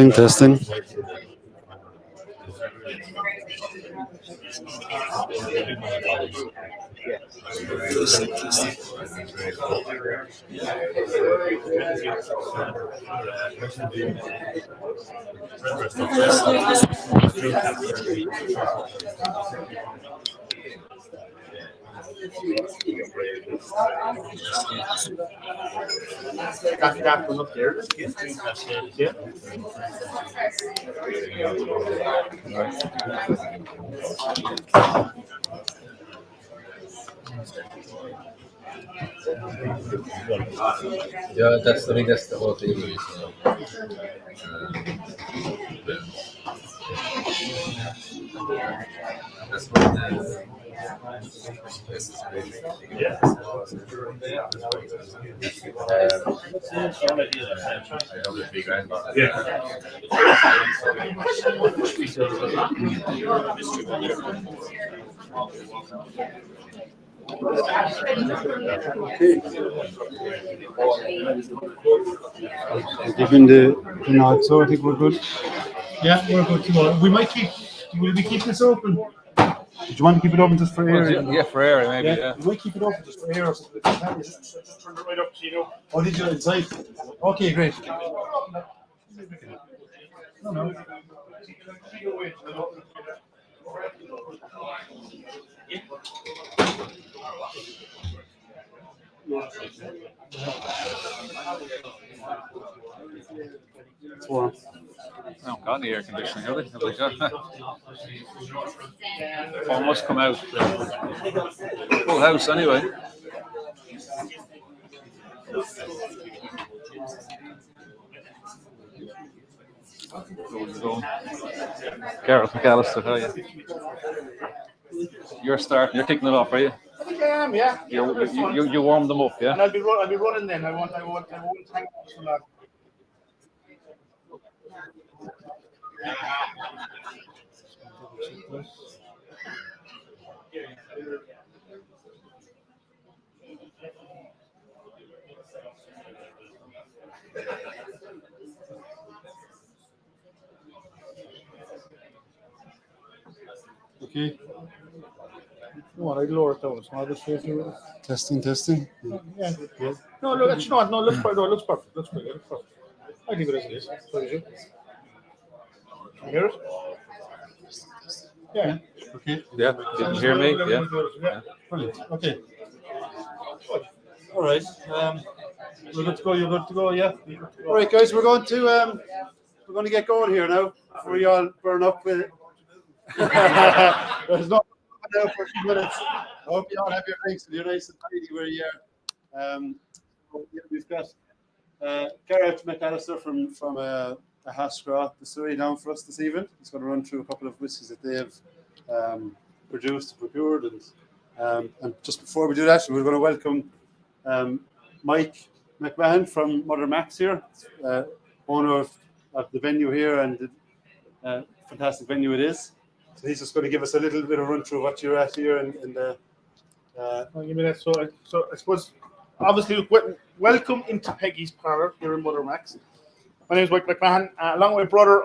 Testing. That one up there. Yeah. Yeah, that's the whole thing. That's what this is really. Yeah. I know the big grand. Given the nod, so I think we're good. Yeah, we're good to go. We might keep. Will we keep this open? Do you want to keep it open just for air? Yeah, for air, maybe. Yeah. We might keep it open just for air or something. Just turn it right up, you know. Oh, did you inside? Okay, great. No. It's warm. I haven't got any air conditioning, have they? Almost come out. Full house, anyway. Gareth McAllister, how are you? You're starting. You're kicking it off, are you? I think I am. Yeah. You warmed them up, yeah. And I'll be running then. I won't hang on for that. Okay. Come on, I'd lower it down. Small bit here. Testing. Yeah. No, look, it's not. No, it looks perfect. No, it looks perfect. Looks great. It looks perfect. I leave it as it is. So did you? You hear it? Yeah. Okay. Yeah. Did you hear me? Yeah. Brilliant. Okay. All right. We're good to go. You're good to go. Yeah. All right, guys. We're going to get going here now. Before you all burn up with it. There's no now for a few minutes. I hope you all have your drinks and you're nice and tidy where you are. We've got Gareth McAllister from Ahascragh Distillery down for us this evening. He's going to run through a couple of whiskies that they have procured, and just before we do that, we're going to welcome Mike McMahon from Mother Mac's here, owner of the venue here, and the fantastic venue it is. So he's just going to give us a little bit of run through what you're at here and I'll give me that. So I suppose, obviously, welcome into Peggy's Parlour here in Mother Mac's. My name is Mike McMahon. Along with my brother,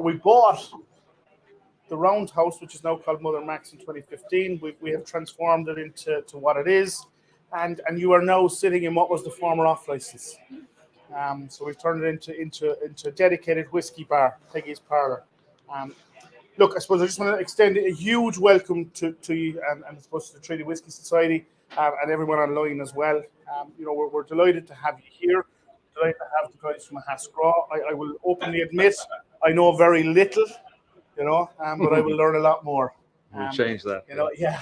we bought the Roundhouse, which is now called Mother Mac's, in 2015. We have transformed it into what it is, and you are now sitting in what was the former off license. So we've turned it into a dedicated whiskey bar, Peggy's Parlour. Look, I suppose I just want to extend a huge welcome to you and I suppose to the TreatyWS Society and everyone online as well. We're delighted to have you here. Delighted to have the guys from Ahascragh. I will openly admit I know very little, but I will learn a lot more. We'll change that. You know, yeah.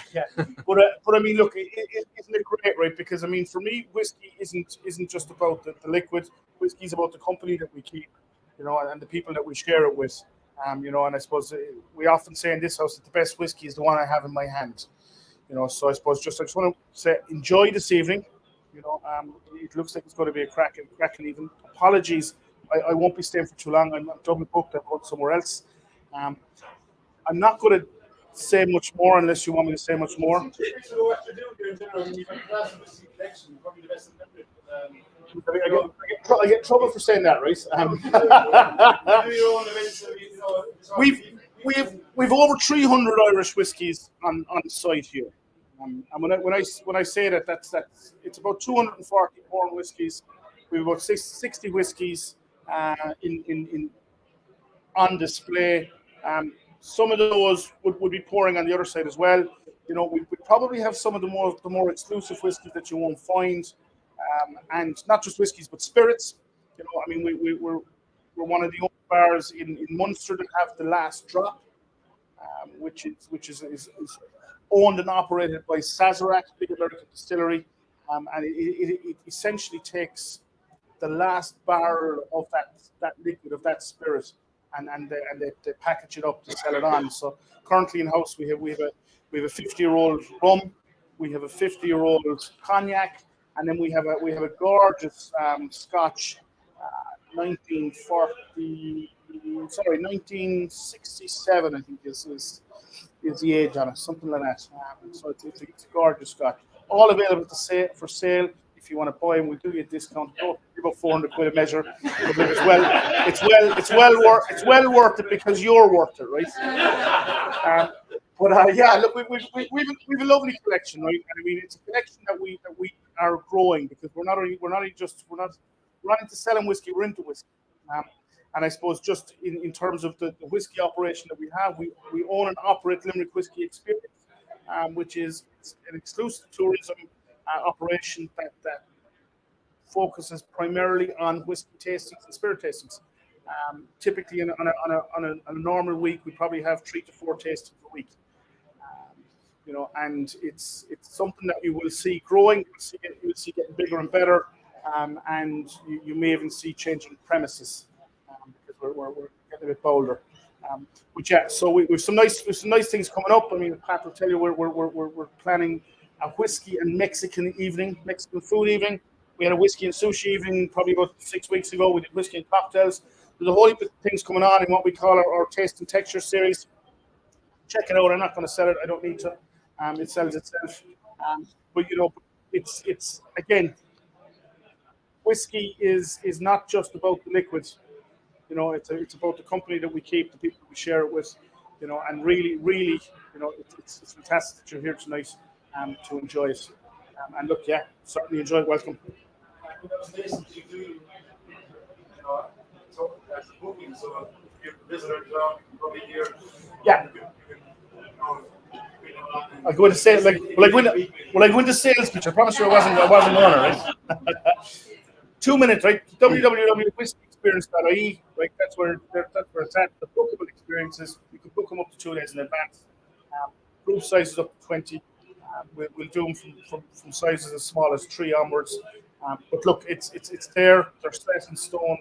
But I mean, look, isn't it great, right? Because I mean, for me, whiskey isn't just about the liquid. Whiskey is about the company that we keep, you know, and the people that we share it with. You know, and I suppose we often say in this house that the best whiskey is the one I have in my hand. You know, so I suppose I just want to say enjoy this evening. You know, it looks like it's going to be a cracking even. Apologies, I won't be staying for too long. I'm double booked. I'm going somewhere else. I'm not going to say much more unless you want me to say much more. I get trouble for saying that, right? We've over 300 Irish whiskies on site here, and when I say that, that's it's about 240 foreign whiskies. We have about 60 whiskies in on display. Some of those would be pouring on the other side as well. You know, we probably have some of the more exclusive whiskies that you won't find, and not just whiskies but spirits. You know, I mean, we're one of the only bars in Munster that have the last drop, which is owned and operated by Sazerac, big American distillery, and it essentially takes the last barrel of that liquid, of that spirit, and they package it up to sell it on. So currently in house we have a 50-year-old rum, we have a 50-year-old cognac, and then we have a gorgeous Scotch 1967, I think is the age on it, something like that. So it's a gorgeous Scotch. All available for sale. If you want to buy them, we'll do you a discount. About 400 quid a measure. It's well worth it because you're worth it, right? Yeah, look, we've a lovely collection, right? And I mean, it's a collection that we are growing because we're not into selling whiskey, we're into whiskey. And I suppose just in terms of the whiskey operation that we have, we own and operate Limerick Whiskey Experience, which is an exclusive tourism operation that focuses primarily on whiskey tastings and spirit tastings. Typically, on a normal week, we probably have 3 to 4 tastings a week. You know, and it's something that you will see growing. You will see getting bigger and better, and you may even see changing premises because we're getting a bit bolder. But yeah, so we've some nice things coming up. I mean, Pat will tell you we're planning a whiskey and Mexican food evening. We had a whiskey and sushi evening probably about 6 weeks ago. We did whiskey and cocktails. There's a whole heap of things coming on in what we call our taste and texture series. Check it out. I'm not going to sell it. I don't need to. It sells itself. But you know, it's again, whiskey is not just about the liquids. You know, it's about the company that we keep, the people that we share it with. You know, and really, you know, it's fantastic that you're here tonight to enjoy it. And look, yeah, certainly enjoy it. Welcome. Yeah. I go into sales I go into sales pitch. I promise you I wasn't on it, right? 2 minutes, right? www.whiskeyexperience.ie, right? That's where it's at. The bookable experiences, you can book them up to 2 days in advance. Group sizes up to 20. We'll do them from sizes as small as 3 onwards. But look, it's there. They're set in stone.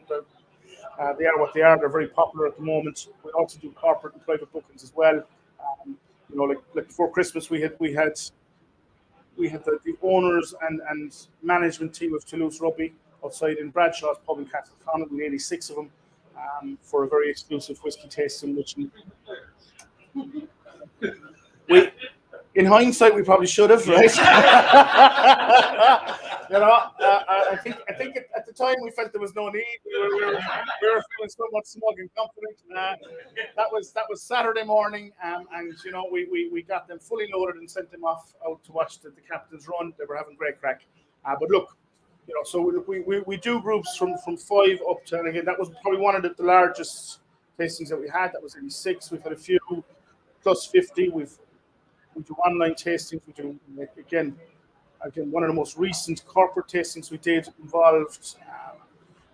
They are what they are. They're very popular at the moment. We also do corporate and private bookings as well. You know, like before Christmas, we had the owners and management team of Toulouse Rugby outside in Bradshaw's pub in Castlecommon, with 86 of them, for a very exclusive whiskey tasting, which in hindsight, we probably should have, right? You know, I think at the time we felt there was no need. We were feeling somewhat smug and confident. That was Saturday morning, and you know, we got them fully loaded and sent them off out to watch the captain's run. They were having great crack. But look, you know, so we do groups from 5 up to, and again, that was probably one of the largest tastings that we had. That was 86. We've had a few plus 50. We do online tastings. We do, again, one of the most recent corporate tastings we did involved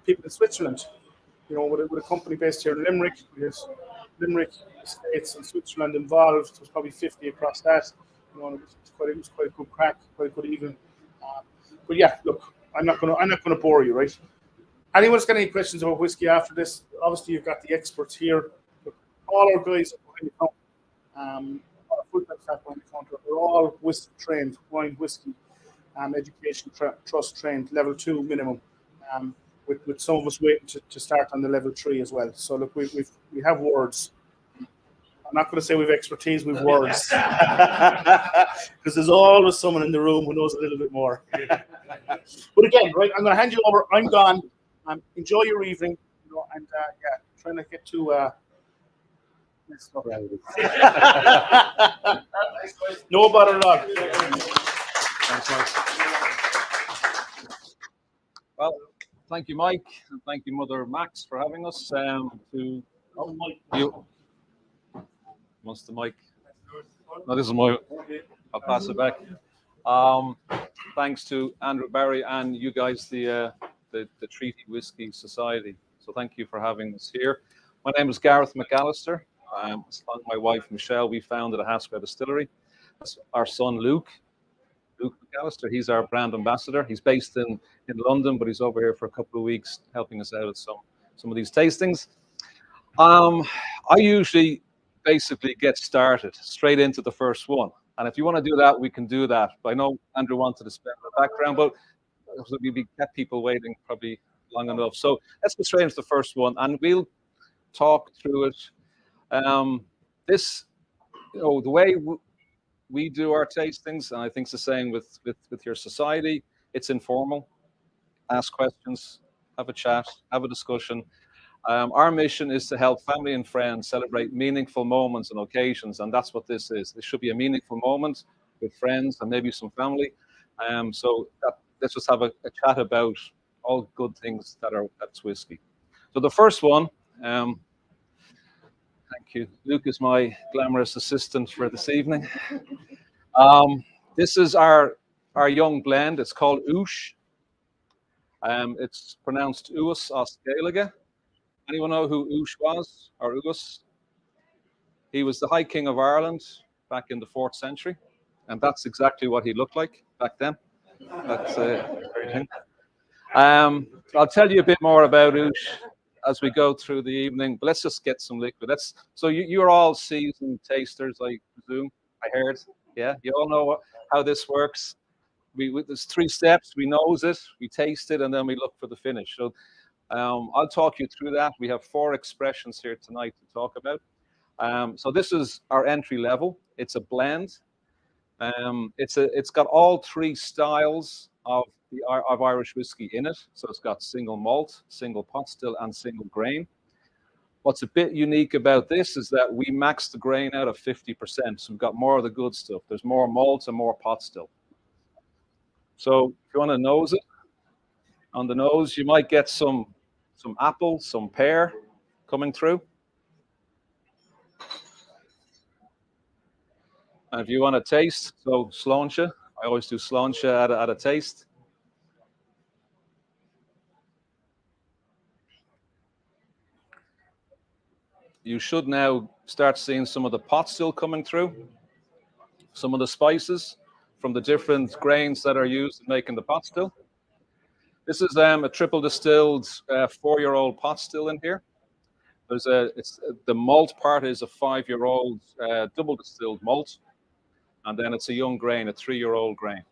people in Switzerland. You know, with a company based here in Limerick. We had Limerick, States, and Switzerland involved. There was probably 50 across that. You know, it was quite a good crack, quite a good evening. But yeah, look, I'm not gonna bore you, right? Anyone's got any questions about whiskey after this? Obviously, you've got the experts here. Look, all our guys behind the counter, all our full-time staff behind the counter, are all whiskey trained, wine whiskey, education trust trained, level 2 minimum. With some of us waiting to start on the level 3 as well. So look, we have words. I'm not going to say we've expertise, we've words, because there's always someone in the room who knows a little bit more. But again, right, I'm going to hand you over. I'm gone. Enjoy your evening, you know, and yeah, trying to get to. No bother at all. Thanks, Mike. Well, thank you, Mike, and thank you, Mother Max, for having us. Wants the mic? No, this is my. I'll pass it back. Thanks to Andrew Barry and you guys, the Treaty Whiskey Society. So thank you for having us here. My name is Gareth McAllister. Along with my wife Michelle, we founded Ahascragh Distillery. Our son Luke McAllister, he's our brand ambassador. He's based in London, but he's over here for a couple of weeks helping us out at some of these tastings. I usually basically get started straight into the first one. And if you want to do that, we can do that. But I know Andrew wanted to spend the background, but we kept people waiting probably long enough. So let's go straight into the first one, and we'll talk through it. This, you know, the way we do our tastings, and I think it's the same with your society. It's informal. Ask questions, have a chat, have a discussion. Our mission is to help family and friends celebrate meaningful moments and occasions, and that's what this is. This should be a meaningful moment with friends and maybe some family. So let's just have a chat about all good things that's whiskey. So the first one, thank you. Luke is my glamorous assistant for this evening. This is our young blend. It's called Uis. It's pronounced Uis as Gaeilge. Anyone know who Uis was, or Uis? He was the High King of Ireland back in the 4th century, and that's exactly what he looked like back then. That's everything. I'll tell you a bit more about Uis as we go through the evening, but let's just get some liquid. So you're all seasoned tasters, I presume. I heard, yeah. You all know how this works. There's 3 steps. We nose it, we taste it, and then we look for the finish. So I'll talk you through that. We have 4 expressions here tonight to talk about. So this is our entry level. It's a blend. It's got all 3 styles of Irish whiskey in it. So it's got single malt, single pot still, and single grain. What's a bit unique about this is that we max the grain out of 50%. So we've got more of the good stuff. There's more malt and more pot still. So if you want to nose it, on the nose, you might get some apple, some pear coming through. And if you want to taste, so sláinte, I always do sláinte at a taste. You should now start seeing some of the pot still coming through, some of the spices from the different grains that are used in making the pot still. This is a triple distilled 4-year-old pot still in here. The malt part is a 5-year-old double distilled malt, and then it's a young grain, a 3-year-old grain.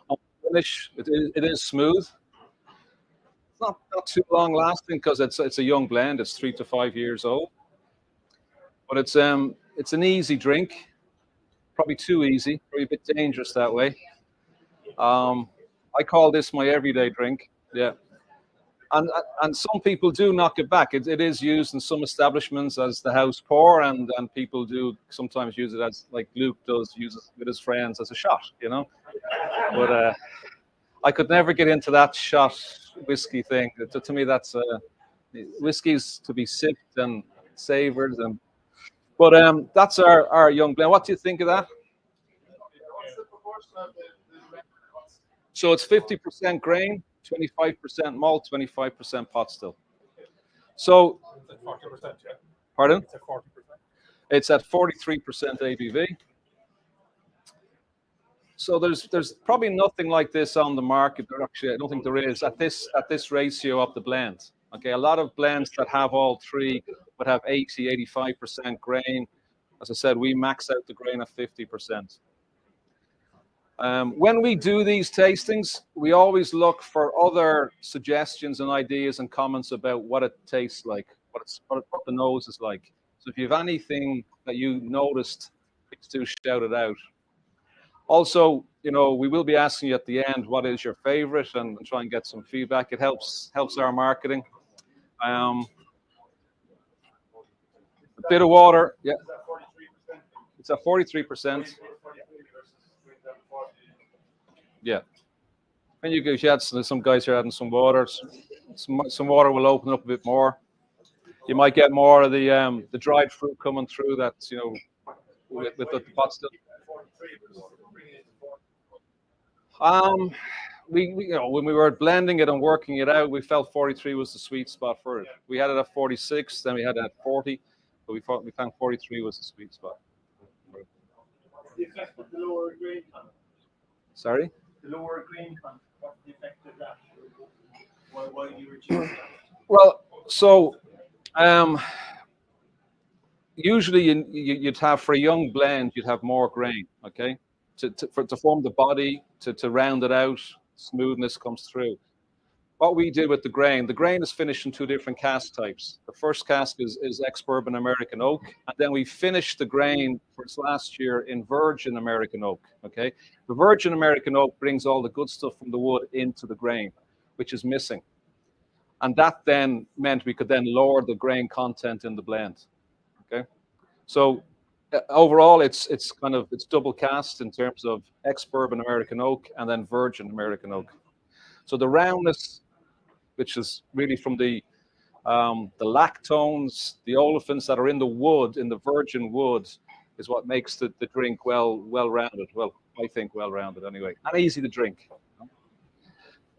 On the finish, it is smooth. It's not too long lasting because it's a young blend. It's 3 to 5 years old, but it's an easy drink. Probably too easy, probably a bit dangerous that way. I call this my everyday drink. Yeah. And some people do knock it back. It is used in some establishments as the house pour, and people do sometimes use it as, like Luke does, use it with his friends as a shot, you know. But I could never get into that shot whiskey thing. To me, that's whiskey's to be sipped and savored. But that's our young blend. What do you think of that? So it's 50% grain, 25% malt, 25% pot still. So 40%, yeah. Pardon? It's at 40%. It's at 43% ABV. So there's probably nothing like this on the market. Actually, I don't think there is at this ratio of the blend. Okay, a lot of blends that have all three would have 80, 85% grain. As I said, we max out the grain at 50%. When we do these tastings, we always look for other suggestions and ideas and comments about what it tastes like, what the nose is like. So if you have anything that you noticed, please do shout it out. Also, you know, we will be asking you at the end what is your favorite and try and get some feedback. It helps our marketing. A bit of water, yeah. It's at 43%. Yeah. And you add some guys are adding some water. Some water will open it up a bit more. You might get more of the dried fruit coming through. That's, you know, with the pot still. We you know, when we were blending it and working it out, we felt 43 was the sweet spot for it. We had it at 46, then we had it at 40, but we found 43 was the sweet spot. The effect of the lower grain content. Sorry? The lower grain content. What's the effect of that? Why do you reduce that? Well, so usually you'd have, for a young blend, you'd have more grain, okay? To form the body, to round it out, smoothness comes through. What we did with the grain is finished in two different cask types. The first cask is ex-bourbon American oak, and then we finished the grain for its last year in virgin American oak, okay? The virgin American oak brings all the good stuff from the wood into the grain, which is missing. And that then meant we could then lower the grain content in the blend, okay? So overall, it's double cast in terms of ex-bourbon American oak and then virgin American oak. So the roundness, which is really from the lactones, the olefins that are in the wood, in the virgin wood, is what makes the drink well-rounded. Well, I think well-rounded anyway, and easy to drink.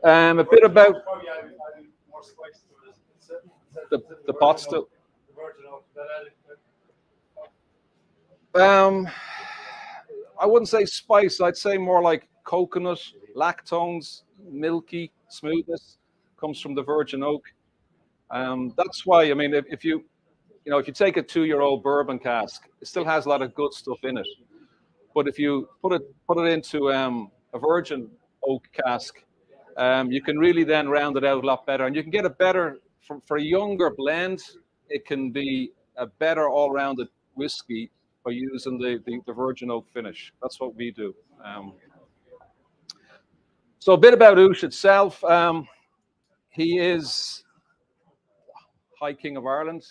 A bit about the pot still. I wouldn't say spice. I'd say more like coconut, lactones, milky smoothness comes from the virgin oak. That's why, I mean, if you take a 2-year-old bourbon cask, it still has a lot of good stuff in it. But if you put it into a virgin oak cask, you can really then round it out a lot better, and you can get a better for a younger blend. It can be a better all-rounded whiskey by using the virgin oak finish. That's what we do. So a bit about Ush itself. He is High King of Ireland.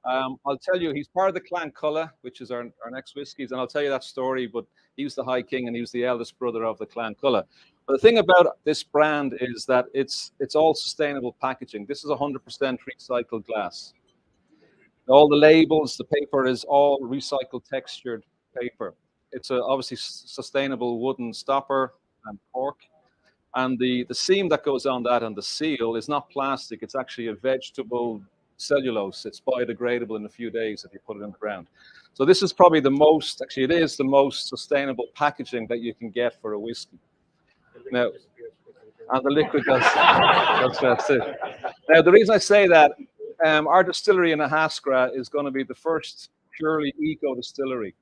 I'll tell you, he's part of the Clan Colla, which is our next whiskies, and I'll tell you that story, but he was the High King and he was the eldest brother of the Clan Colla. But the thing about this brand is that it's all sustainable packaging. This is 100% recycled glass. All the labels, the paper is all recycled textured paper. It's obviously sustainable wooden stopper and cork. And the seam that goes on that and the seal is not plastic. It's actually a vegetable cellulose. It's biodegradable in a few days if you put it in the ground. So this is probably it is the most sustainable packaging that you can get for a whiskey. Now, and the liquid does. That's it. Now, the reason I say that, our distillery in Ahascragh is going to be the first purely eco-distillery.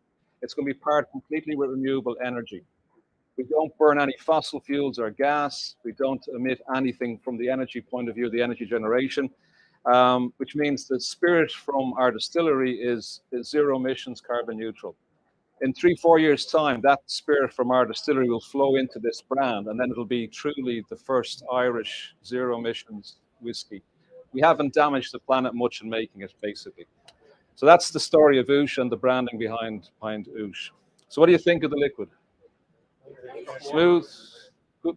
It's going to be powered completely with renewable energy. We don't burn any fossil fuels or gas. We don't emit anything from the energy point of view, the energy generation, which means the spirit from our distillery is zero emissions, carbon neutral. In 3-4 years' time, that spirit from our distillery will flow into this brand, and then it'll be truly the first Irish zero emissions whiskey. We haven't damaged the planet much in making it, basically. So that's the story of Ush and the branding behind Ush. So what do you think of the liquid? Smooth, good.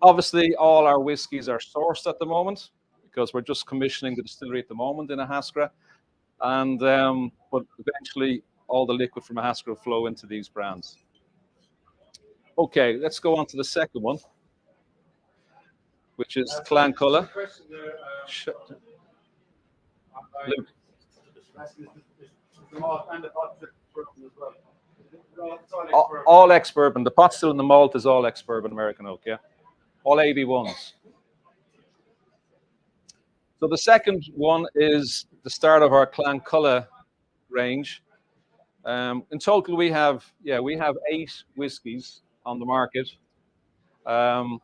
Obviously, all our whiskies are sourced at the moment because we're just commissioning the distillery at the moment in Ahascragh, and but eventually all the liquid from Ahascragh will flow into these brands. Okay, let's go on to the second one, which is Clan Colla. Luke. All ex-bourbon. The pot still in the malt is all ex-bourbon American oak, yeah. All AB1s. So the second one is the start of our Clan Colla range. In total, we have 8 whiskies on the market. The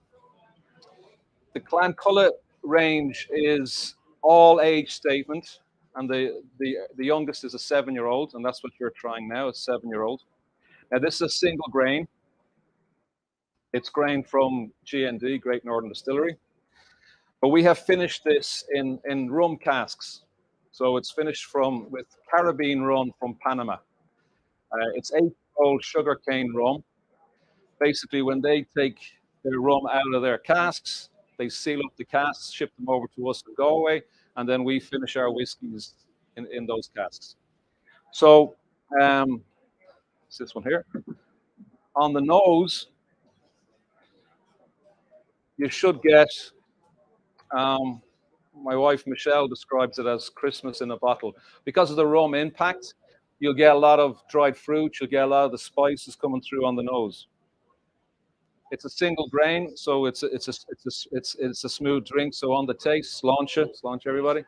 Clan Colla range is all age statement, and the youngest is a 7-year-old, and that's what you're trying now, a 7-year-old. Now this is a single grain. It's grain from GND, Great Northern Distillery. But we have finished this in rum casks. So it's finished with Caribbean rum from Panama. It's 8-year-old sugarcane rum. Basically, when they take their rum out of their casks, they seal up the casks, ship them over to us in Galway, and then we finish our whiskies in those casks. So it's this one here. On the nose, you should get, my wife Michelle describes it as Christmas in a bottle. Because of the rum impact, you'll get a lot of dried fruit, you'll get a lot of the spices coming through on the nose. It's a single grain, so it's a smooth drink. So on the taste, sláinte everybody.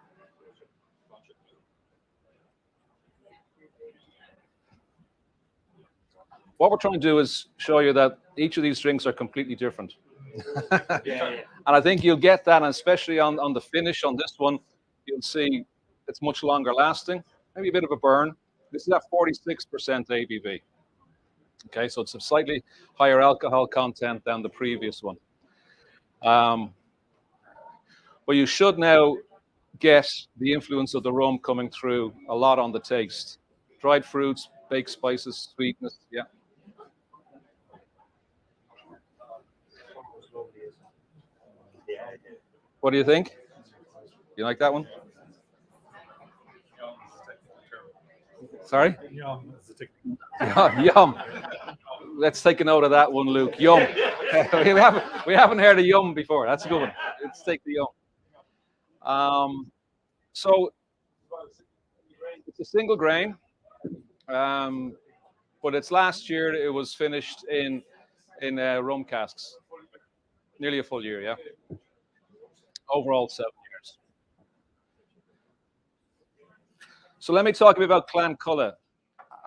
What we're trying to do is show you that each of these drinks are completely different. And I think you'll get that, and especially on the finish on this one, you'll see it's much longer lasting, maybe a bit of a burn. This is at 46% ABV. Okay, so it's a slightly higher alcohol content than the previous one. But you should now get the influence of the rum coming through a lot on the taste. Dried fruits, baked spices, sweetness, yeah. What do you think? You like that one? Sorry? Yum. Yum. Let's take a note of that one, Luke. Yum. we haven't heard of yum before. That's a good one. Let's take the yum. So it's a single grain, but it's last year. It was finished in rum casks. Nearly a full year, yeah. Overall 7 years. So let me talk a bit about Clan Colla.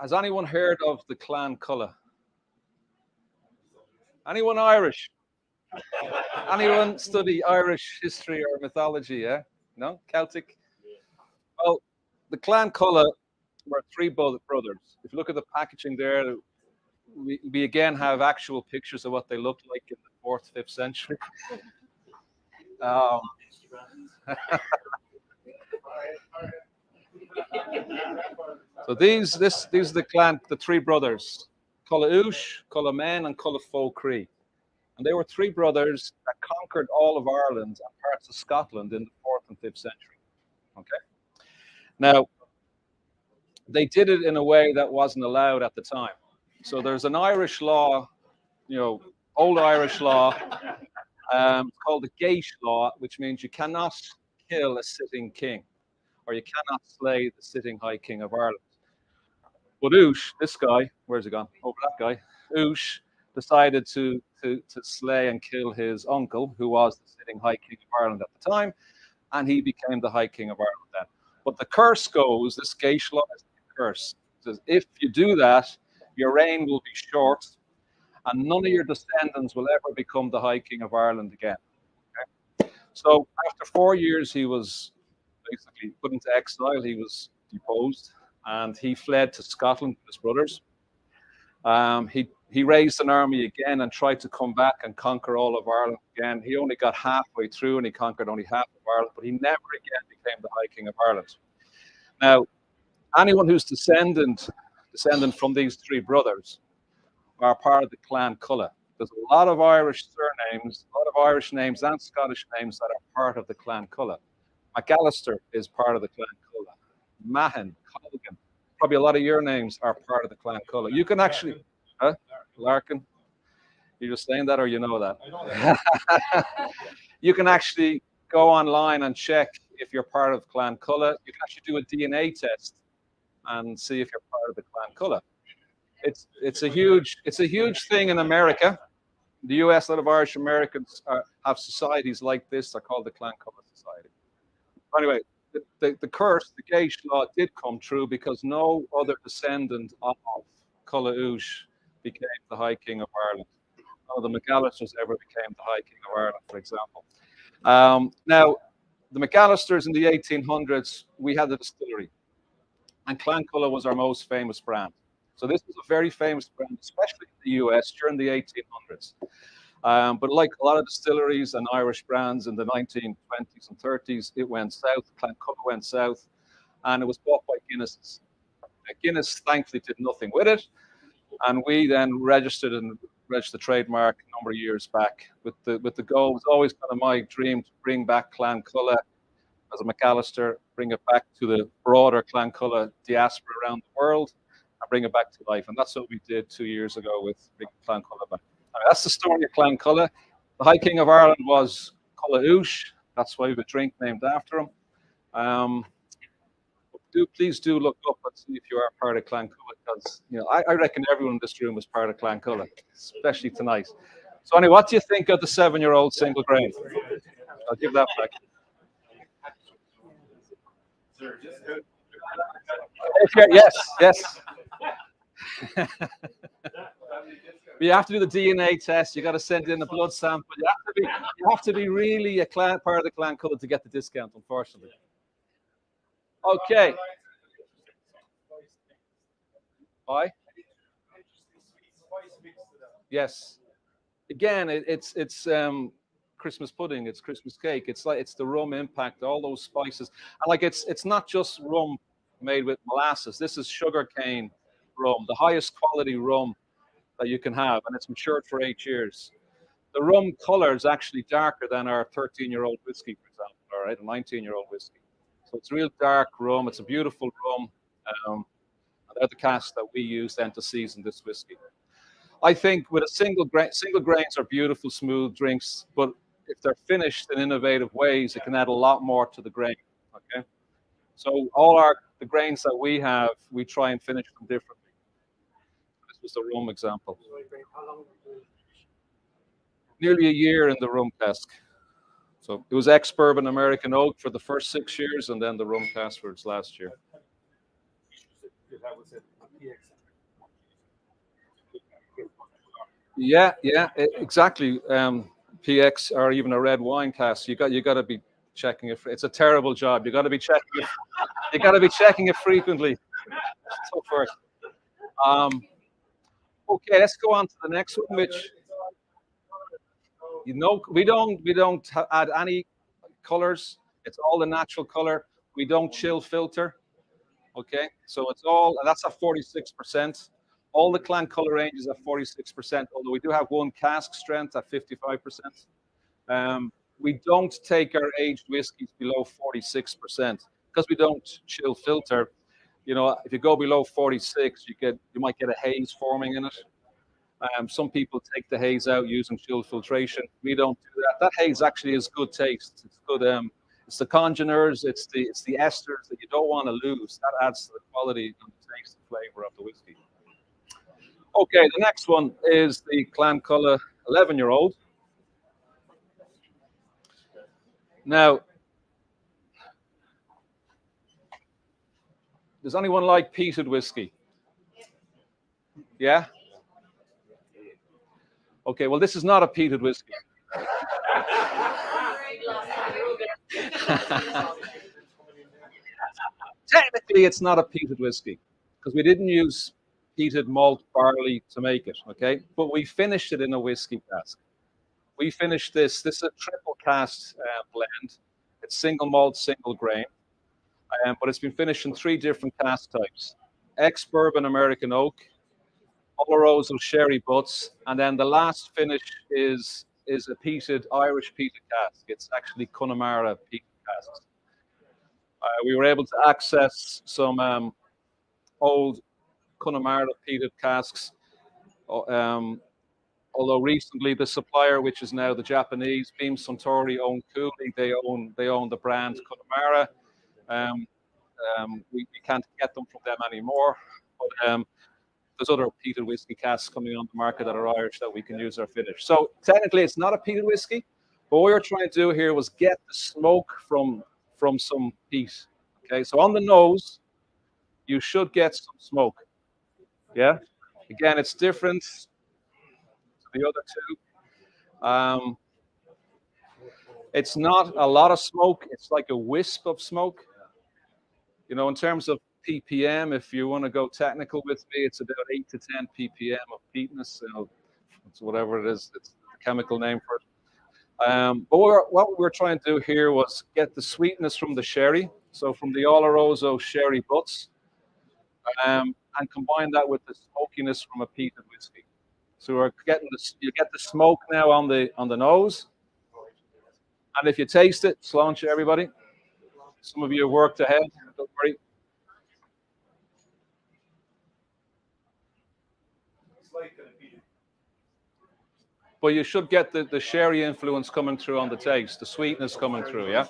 Has anyone heard of the Clan Colla? Anyone Irish? Anyone study Irish history or mythology? Yeah? No? Celtic? Well, the Clan Colla were 3 brothers. If you look at the packaging there, we again have actual pictures of what they looked like in the 4th, 5th century. So these are the 3 brothers, Colla Ush, Colla Men, and Colla Focree. And they were 3 brothers that conquered all of Ireland and parts of Scotland in the 4th and 5th century. Okay. Now, they did it in a way that wasn't allowed at the time. So there's an Irish law, old Irish law, called the Gate Law, which means you cannot kill a sitting king, or you cannot slay the sitting High King of Ireland. But Ush, this guy, where's he gone? Over that guy. Ush decided to slay and kill his uncle, who was the sitting High King of Ireland at the time, and he became the High King of Ireland then. But the curse goes, this Gate Law is the curse. It says, if you do that, your reign will be short, and none of your descendants will ever become the High King of Ireland again. Okay? So after 4 years, he was basically put into exile. He was deposed, and he fled to Scotland with his brothers. He raised an army again and tried to come back and conquer all of Ireland again. He only got halfway through, and he conquered only half of Ireland, but he never again became the High King of Ireland. Now, anyone who's descendant from these 3 brothers are part of the Clan Colla. There's a lot of Irish surnames, a lot of Irish names and Scottish names that are part of the Clan Colla. McAllister is part of the Clan Colla. Mahon, Colgan, probably a lot of your names are part of the Clan Colla. You can actually, Larkin, you're just saying that, or you know that? You can actually go online and check if you're part of Clan Colla. You can actually do a DNA test and see if you're part of the Clan Colla. It's a huge thing in America. The US, a lot of Irish Americans have societies like this. They're called the Clan Colla Society. Anyway, the curse, the Gage law, did come true because no other descendant of Colla became the High King of Ireland. None of the McAllisters ever became the High King of Ireland, for example. Now, the McAllisters in the 1800s, we had a distillery, and Clan Colla was our most famous brand. So this was a very famous brand, especially in the US during the 1800s. But like a lot of distilleries and Irish brands in the 1920s and 30s, it went south. Clan Colla went south, and it was bought by Guinness. Guinness thankfully did nothing with it, and we then registered the trademark a number of years back with the goal. It was always kind of my dream to bring back Clan Colla as a McAllister, bring it back to the broader Clan Colla diaspora around the world, and bring it back to life. And that's what we did 2 years ago with bringing Clan Colla back. That's the story of Clan Colla. The High King of Ireland was Colla Uis. That's why we have a drink named after him. Please do look up and see if you are part of Clan Colla, because I reckon everyone in this room is part of Clan Colla, especially tonight. So anyway, what do you think of the 7-year-old single grain? I'll give that back. Yes. You have to do the DNA test. You got to send in a blood sample. You have to be really a part of the Clan Colla to get the discount, unfortunately. Okay. Why? Yes. Again, it's Christmas pudding. It's Christmas cake. It's the rum impact, all those spices, and like it's not just rum made with molasses. This is sugarcane rum, the highest quality rum that you can have, and it's matured for 8 years. The rum color is actually darker than our 13-year-old whiskey, for example, all right, a 19-year-old whiskey. So it's real dark rum. It's a beautiful rum. And they're the casks that we use then to season this whiskey. I think with a single grains are beautiful, smooth drinks, but if they're finished in innovative ways, it can add a lot more to the grain. Okay, so the grains that we have, we try and finish them differently. This was the rum example. Nearly a year in the rum cask. So it was ex-bourbon American oak for the first 6 years, and then the rum cask for its last year. Yeah, exactly. PX or even a red wine cask. You got to be checking it. It's a terrible job. You got to be checking it. You got to be checking it frequently. So first. Okay, let's go on to the next one, which we don't add any colors. It's all the natural color. We don't chill filter. Okay, so it's all, and that's at 46%. All the Clan Colla range is at 46%, although we do have one cask strength at 55%. We don't take our aged whiskies below 46% because we don't chill filter. If you go below 46, you might get a haze forming in it. Some people take the haze out using chill filtration. We don't do that. That haze actually is good taste. It's good. It's the congeners, it's the esters that you don't want to lose. That adds to the quality and the taste and flavor of the whiskey. Okay, the next one is the Clan Colla 11-year-old. Now, does anyone like peated whiskey? Yeah? Okay, well, this is not a peated whiskey. Technically, it's not a peated whiskey because we didn't use peated malt barley to make it, okay? But we finished it in a whiskey cask. We finished this. This is a triple cask blend. It's single malt, single grain, but it's been finished in 3 different cask types: ex-bourbon American oak, Oloroso sherry butts, and then the last finish is a peated Irish peated cask. It's actually Connemara peated casks. We were able to access some old Connemara peated casks although recently the supplier, which is now the Japanese Beam Suntory, own Cooley. They own the brand Connemara. We can't get them from them anymore. But there's other peated whiskey casks coming on the market that are Irish that we can use our finish. So technically, it's not a peated whiskey. But what we were trying to do here was get the smoke from some peat. Okay, so on the nose, you should get some smoke. Yeah. Again, it's different to the other two. It's not a lot of smoke. It's like a wisp of smoke. You know, in terms of ppm, if you want to go technical with me, it's about 8 to 10 ppm of peatness. You know, it's whatever it is. It's the chemical name for it. But what we were trying to do here was get the sweetness from the sherry, so from the Oloroso sherry butts, and combine that with the smokiness from a peated whiskey. So we're getting this. You get the smoke now on the nose, and if you taste it, sláinte everybody. Some of you have worked ahead. Don't worry. But you should get the sherry influence coming through on the taste, the sweetness coming through, yeah?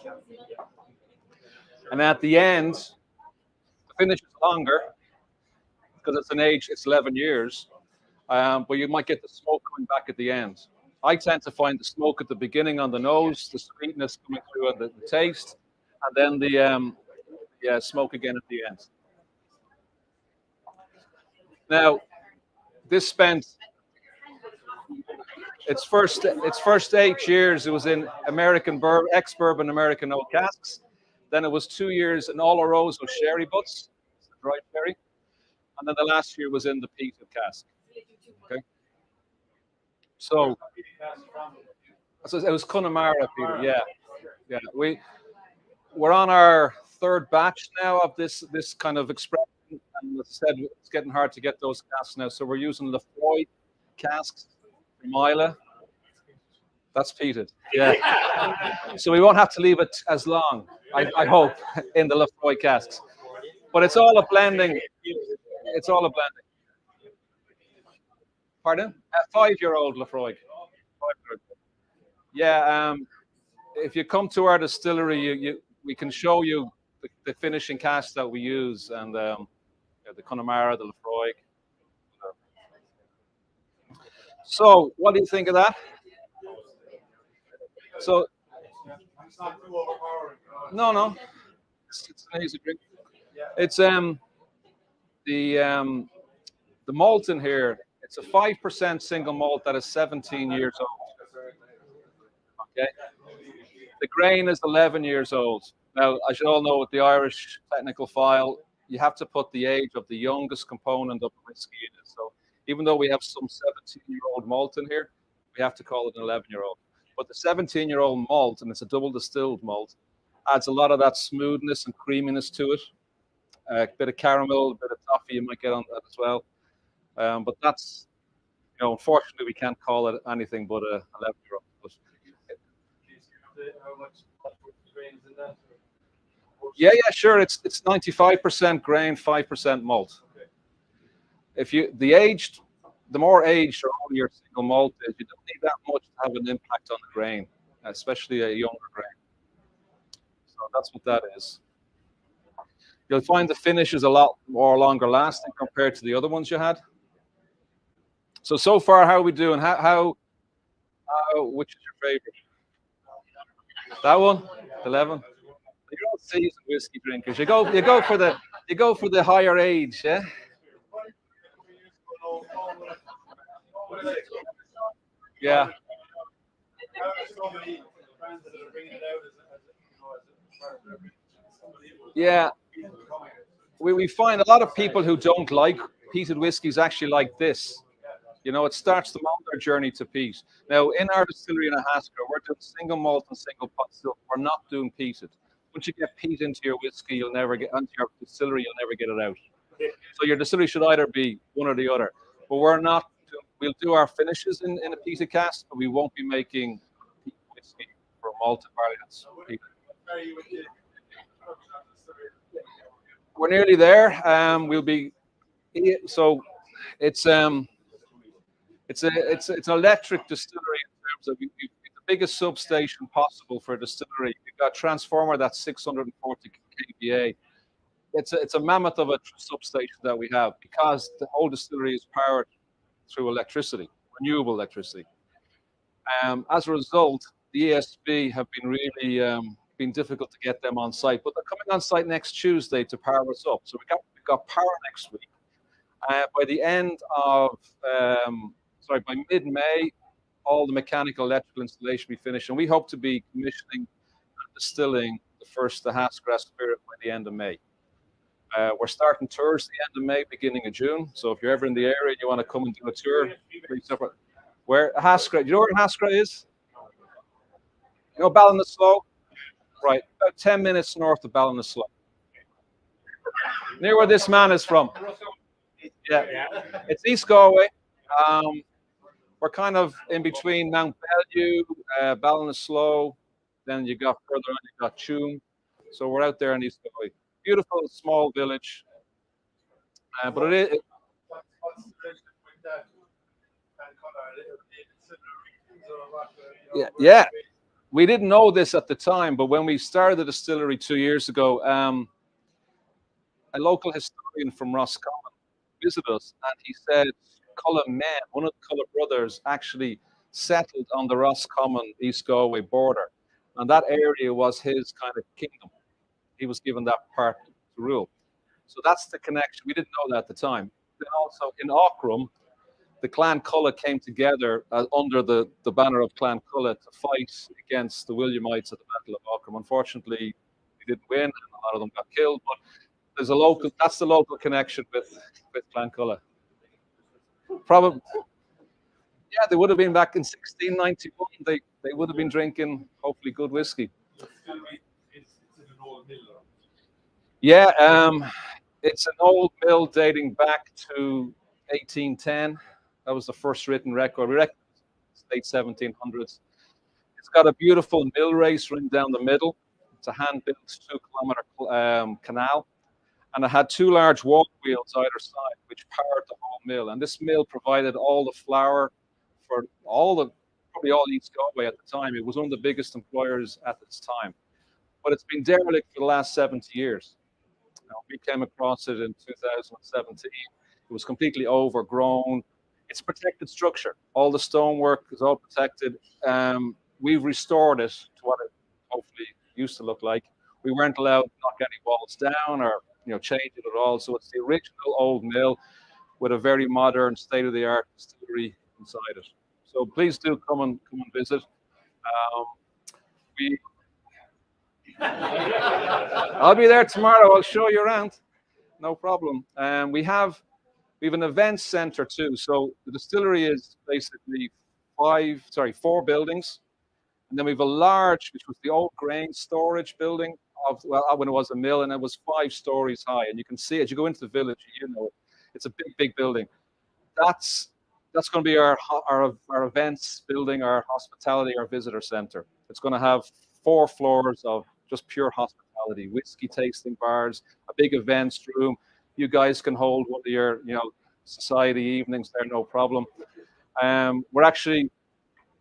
And at the end, the finish is longer because it's an age, it's 11 years, but you might get the smoke coming back at the end. I tend to find the smoke at the beginning on the nose, the sweetness coming through on the taste, and then the smoke again at the end. Now, this spent its first 8 years. It was in ex-bourbon American oak casks. Then it was 2 years in Oloroso sherry butts, dry sherry, and then the last year was in the peated cask. Okay, so it was Connemara, Peter. Yeah. We're on our third batch now of this kind of expression, and as I said, it's getting hard to get those casks now. So we're using Lefroy casks from Islay. That's peated. Yeah. So we won't have to leave it as long, I hope, in the Lefroy casks. But it's all a blending. It's all a blending. Pardon? A 5-year-old Lefroy. Yeah. If you come to our distillery, we can show you the finishing casks that we use, and the Connemara, the Lefroy. So, what do you think of that? So, no, it's an easy drink. It's the malt in here. It's a 5% single malt that is 17 years old. Okay, the grain is 11 years old. Now, as you all know, with the Irish technical file, you have to put the age of the youngest component of the whiskey in it. So, even though we have some 17-year-old malt in here, we have to call it an 11-year-old. But the 17-year-old malt, and it's a double distilled malt, adds a lot of that smoothness and creaminess to it. A bit of caramel, a bit of toffee you might get on that as well. But that's, unfortunately, we can't call it anything but a 11-year-old. Yeah, sure. It's 95% grain, 5% malt. The more aged or older your single malt is, you don't need that much to have an impact on the grain, especially a younger grain. So that's what that is. You'll find the finish is a lot more longer lasting compared to the other ones you had. So far, how are we doing? Which is your favorite? That one, 11. You're all seasoned whiskey drinkers. You go for the higher age, yeah. Yeah. Yeah. We find a lot of people who don't like peated whiskies actually like this. It starts them on their journey to peat. Now, in our distillery in Ahascragh, we're doing single malt and single pot still. We're not doing peated. Once you get peat into your whiskey, into your distillery, you'll never get it out. So your distillery should either be one or the other. But we're not. We'll do our finishes in a peated cask, but we won't be making peat whiskey for malted barley that's peated. We're nearly there. We'll be. So it's It's an electric distillery in terms of the biggest substation possible for a distillery. You've got a transformer that's 640 kVA. It's a mammoth of a substation that we have because the whole distillery is powered through electricity, renewable electricity. As a result, the ESB have been really been difficult to get them on site, but they're coming on site next Tuesday to power us up. So we've got power next week. By the end of by mid-May, all the mechanical electrical installation will be finished, and we hope to be commissioning and distilling the first Ahascragh spirit by the end of May. We're starting tours the end of May, beginning of June. So if you're ever in the area and you want to come and do a tour, where Ahascragh, do you know where Ahascragh is? You know Ballinasloe? Right, about 10 minutes north of Ballinasloe. Near where this man is from. Yeah, it's East Galway. We're kind of in between Mount Bellew, Ballinasloe, then you got further on, you got Tuam. So we're out there in East Galway. Beautiful small village, but it is. Yeah. We didn't know this at the time, but when we started the distillery 2 years ago, a local historian from Roscommon visited us, and he said Colla men, one of the Colla brothers, actually settled on the Roscommon East Galway border, and that area was his kind of kingdom. He was given that part to rule. So that's the connection. We didn't know that at the time. Then also in Aughrim, the Clan Colla came together under the banner of Clan Colla to fight against the Williamites at the Battle of Aughrim. Unfortunately, we didn't win, and a lot of them got killed. But there's that's the local connection with Clan Colla. Probably, yeah, they would have been back in 1691. They would have been drinking hopefully good whiskey. Yeah, it's an old mill dating back to 1810. That was the first written record. We reckon it's late 1700s. It's got a beautiful mill race running down the middle. It's a hand-built 2-kilometer canal. And it had 2 large walk wheels either side, which powered the whole mill. And this mill provided all the flour for probably all East Galway at the time. It was one of the biggest employers at its time. But it's been derelict for the last 70 years. We came across it in 2017. It was completely overgrown. It's a protected structure. All the stonework is all protected. We've restored it to what it hopefully used to look like. We weren't allowed to knock any walls down or change it at all. So it's the original old mill with a very modern, state-of-the-art distillery inside it. So please do come and visit. I'll be there tomorrow. I'll show you around. No problem. We have an events center too. So the distillery is basically 4 buildings, and then we have a large, which was the old grain storage building when it was a mill, and it was 5 stories high. And you can see as you go into the village, it's a big building. That's going to be our events building, our hospitality, our visitor center. It's going to have 4 floors of just pure hospitality, whiskey tasting bars, a big events room. You guys can hold one of your, society evenings there, no problem. The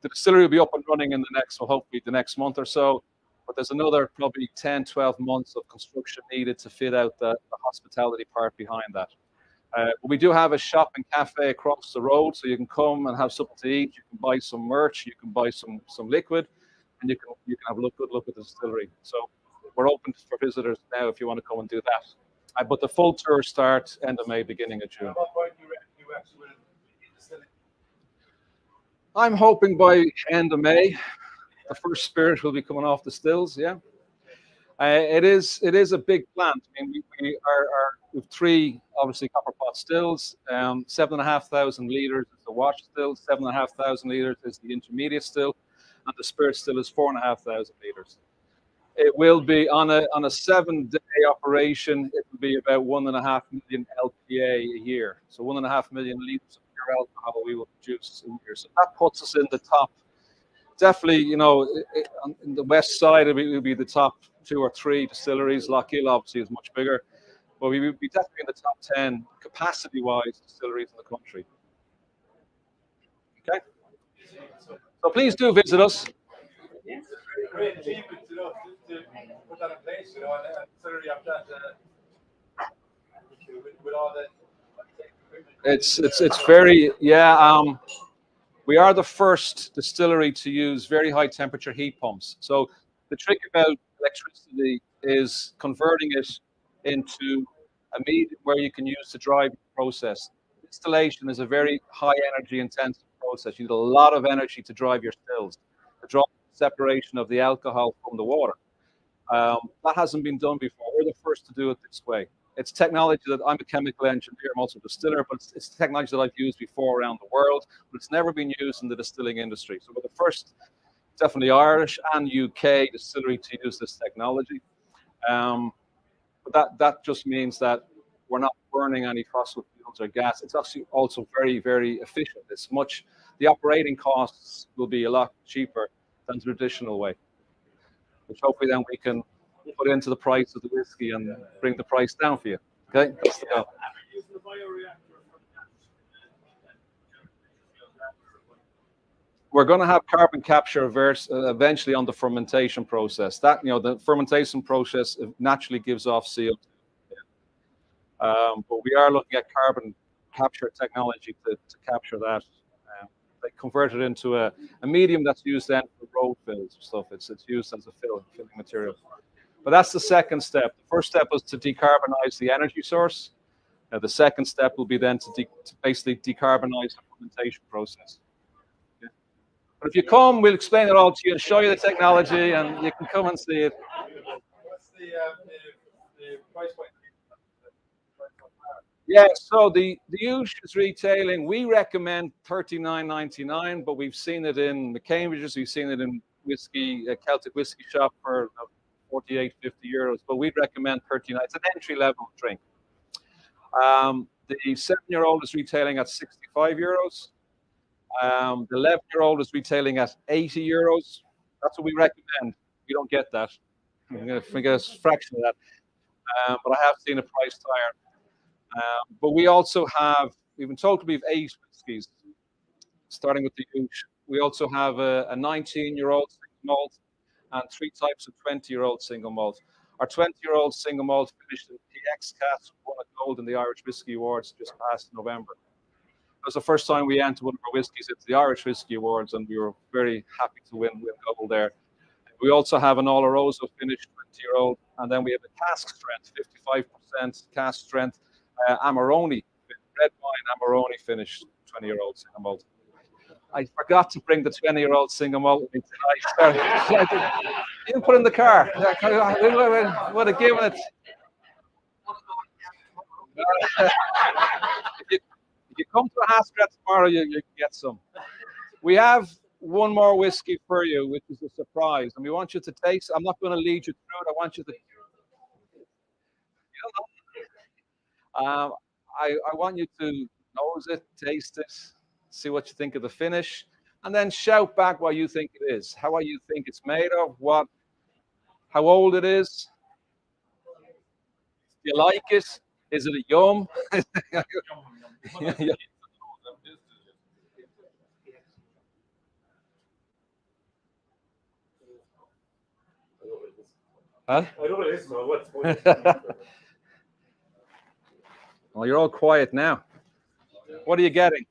distillery will be up and running hopefully the next month or so. But there's another probably 10, 12 months of construction needed to fit out the hospitality part behind that. We do have a shop and cafe across the road, so you can come and have something to eat. You can buy some merch, you can buy some liquid, and you can have a good look at the distillery. So we're open for visitors now if you want to come and do that. But the full tour starts end of May, beginning of June. I'm hoping by end of May, the first spirit will be coming off the stills. Yeah, it is a big plant. I mean, we have 3 obviously copper pot stills. 7,500 liters is the wash still. 7,500 liters is the intermediate still, and the spirit still is 4,500 liters. It will be on a 7-day operation. It will be about 1.5 million LPA a year. So 1.5 million liters of pure alcohol we will produce a year. So that puts us in the top. Definitely, in the west side, it will be the top 2 or 3 distilleries. Lochiel obviously is much bigger, but we will be definitely in the top 10 capacity-wise distilleries in the country. Okay, so please do visit us. Great achievement, you know, to put that in place, you know, and consider you have that with all the. It's very, yeah. We are the first distillery to use very high temperature heat pumps. So the trick about electricity is converting it into a medium where you can use to drive the process. Distillation is a very high energy intensive process. You need a lot of energy to drive your stills, to drive the separation of the alcohol from the water. That hasn't been done before. We're the first to do it this way. It's technology that I'm a chemical engineer, I'm also a distiller, but it's technology that I've used before around the world, but it's never been used in the distilling industry. So we're the first, definitely Irish and UK distillery to use this technology. But that just means that we're not burning any fossil fuels or gas. It's actually also very, very efficient. The operating costs will be a lot cheaper than the traditional way, which hopefully then we can put into the price of the whiskey and bring the price down for you. Okay, that's the goal. We're going to have carbon capture eventually on the fermentation process. That, you know, the fermentation process naturally gives off CO2. But we are looking at carbon capture technology to capture that. They convert it into a medium that's used then for road fills and stuff. It's used as a filling material. But that's the second step. The first step was to decarbonize the energy source. The second step will be then to basically decarbonize the fermentation process. Yeah. But if you come, we'll explain it all to you and show you the technology, and you can come and see it. What's the price point? Yeah, so the huge is retailing. We recommend $39.99, but we've seen it in McCambridge's, we've seen it in Celtic whiskey shop for 48, 50 euros, but we'd recommend 39. It's an entry level drink. The 7-year-old is retailing at 65 euros. The 11-year-old is retailing at 80 euros. That's what we recommend. We don't get that. I'm going to get a fraction of that. But I have seen a price higher. But we also have, we've been told we have 8 whiskies, starting with the huge. We also have a 19-year-old single malt and 3 types of 20-year-old single malt. Our 20-year-old single malt finished in PX Cast, won a gold in the Irish Whiskey Awards just past November. It was the first time we entered one of our whiskies into the Irish Whiskey Awards, and we were very happy to win gold there. We also have an Oloroso finished 20-year-old, and then we have a cask strength, 55% cask strength, Amarone, red wine Amarone finished 20-year-old single malt. I forgot to bring the 20-year-old single malt with me tonight. You put in the car. I would have given it. If you come to Ahascragh tomorrow, you can get some. We have one more whiskey for you, which is a surprise, and we want you to taste. I'm not going to lead you through it. I want you to. I want you to nose it, taste it, see what you think of the finish, and then shout back what you think it is, how you think it's made of, how old it is. Do you like it? Is it a yum? Huh? I know what it is, man. What's Well, you're all quiet now. What are you getting?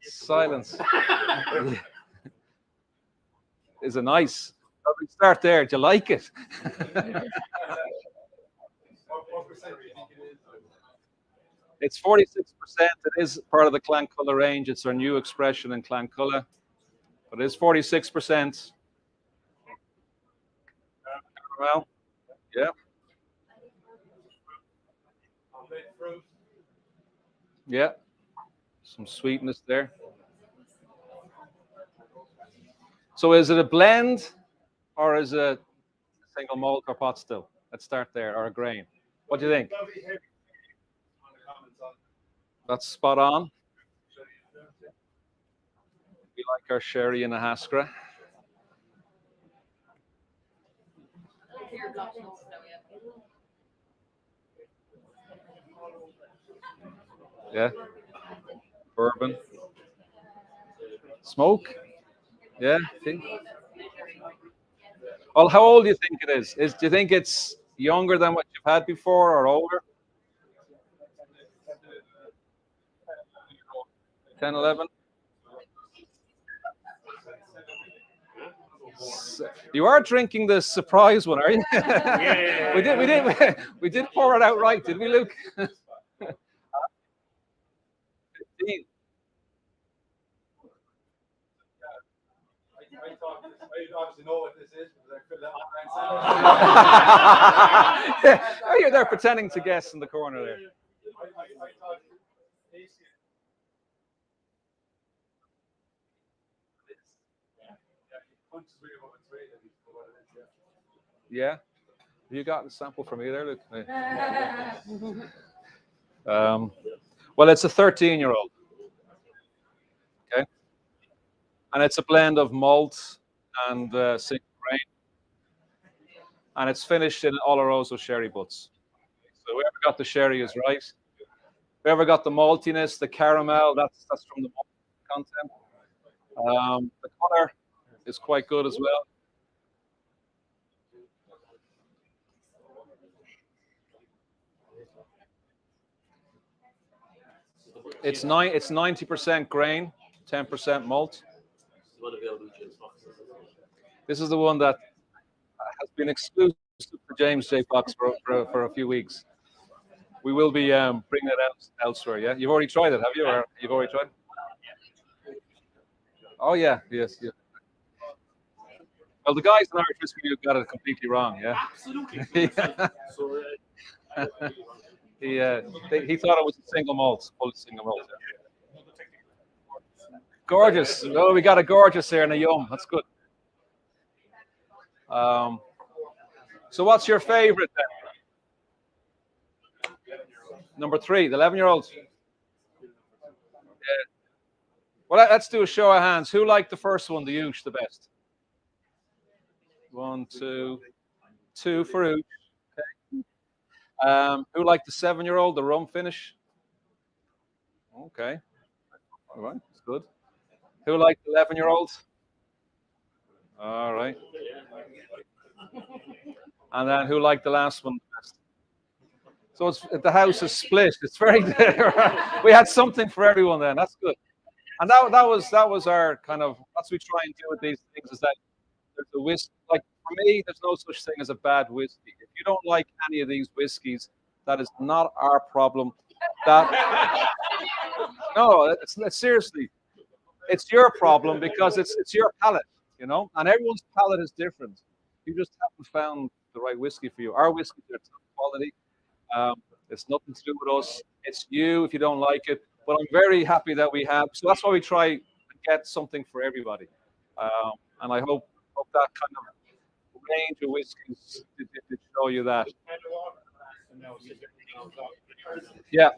Silence. Is it nice? We start there. Do you like it? It's 46%. It is part of the Clanculla range. It's our new expression in Clanculla. But it is 46%. Well, yeah. Yeah. Some sweetness there. So is it a blend or is it a single malt or pot still? Let's start there, or a grain. What do you think? That's spot on. We like our sherry in Ahascragh. Yeah. Bourbon. Smoke? Yeah. See? Well, how old do you think it is? Do you think it's younger than what you've had before or older? 10, 11? You are drinking the surprise one, are you? Yeah. we did pour it out right, did we, Luke? 15. I obviously know what this is because I filled it online. Oh, you're there pretending to guess in the corner there. Yeah. Have you gotten a sample from me there, Luke? Well, it's a 13-year-old. Okay. And it's a blend of malt and single grain. And it's finished in Oloroso sherry butts. So whoever got the sherry is right. Whoever got the maltiness, the caramel, that's from the malt content. The color is quite good as well. It's 90% grain, 10% malt. This is the one that has been exclusive to James J. Fox for a few weeks. We will be bringing it out elsewhere. Yeah, you've already tried it, have you? Or you've already tried? Oh yeah, yes, yeah. Well, the guys in Irish Whiskey got it completely wrong. Yeah, absolutely. He thought it was a single malt, full single malt. Yeah. Gorgeous. Oh, we got a gorgeous here and a yum. That's good. So what's your favorite then? Number 3, the 11-year-olds. Yeah. Well, let's do a show of hands. Who liked the first one, the Oosh, the best? 1, 2, 2 for Oosh. Okay. Who liked the 7-year-old, the rum finish? Okay. All right, that's good. Who liked the 11-year-olds? All right. And then who liked the last one best? So the house is split. It's very we had something for everyone then. That's good. And that was our kind of, that's what we try and do with these things, is that there's a whiskey. Like for me, there's no such thing as a bad whiskey. If you don't like any of these whiskeys, that is not our problem. No, it's seriously, it's your problem because it's your palate, you know, and everyone's palate is different. You just haven't found the right whiskey for you. Our whiskeys are top quality. It's nothing to do with us. It's you if you don't like it. But I'm very happy that we have. So that's why we try and get something for everybody. And I hope that kind of range of whiskeys did show you that. Yeah.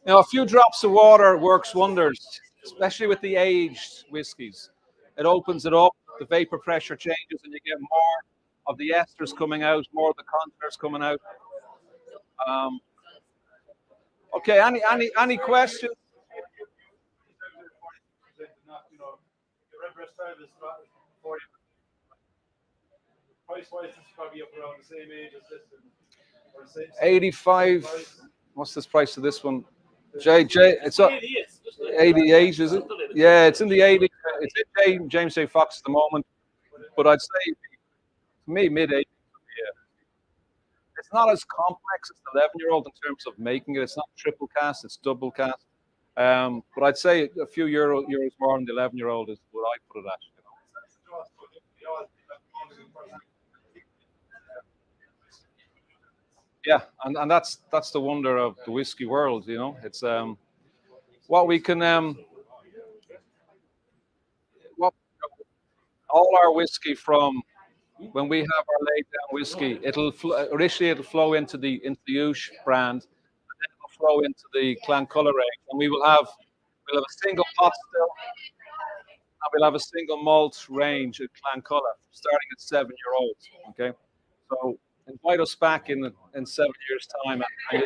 Now, a few drops of water works wonders, especially with the aged whiskeys. It opens it up, the vapor pressure changes, and you get more of the esters coming out, more of the contours coming out. Okay, any questions? Price-wise, it's probably up around the same age as this. 85. What's this price of this one? It's up 88, is it? Yeah, it's in the 80s. It's in James J. Fox at the moment, but I'd say to me mid 80s. Yeah, it's not as complex as the 11-year-old in terms of making it. It's not triple cast; it's double cast. But I'd say a few euros more than the 11-year-old is what I put it at. Yeah, and that's the wonder of the whiskey world, you know. It's what we can what all our whiskey from when we have our laid down whiskey, initially it'll flow into the Oosh brand, and then it'll flow into the Colla range, and we'll have a single pot still, and we'll have a single malt range at Colla, starting at 7-year-olds. Okay, so invite us back in 7 years' time, and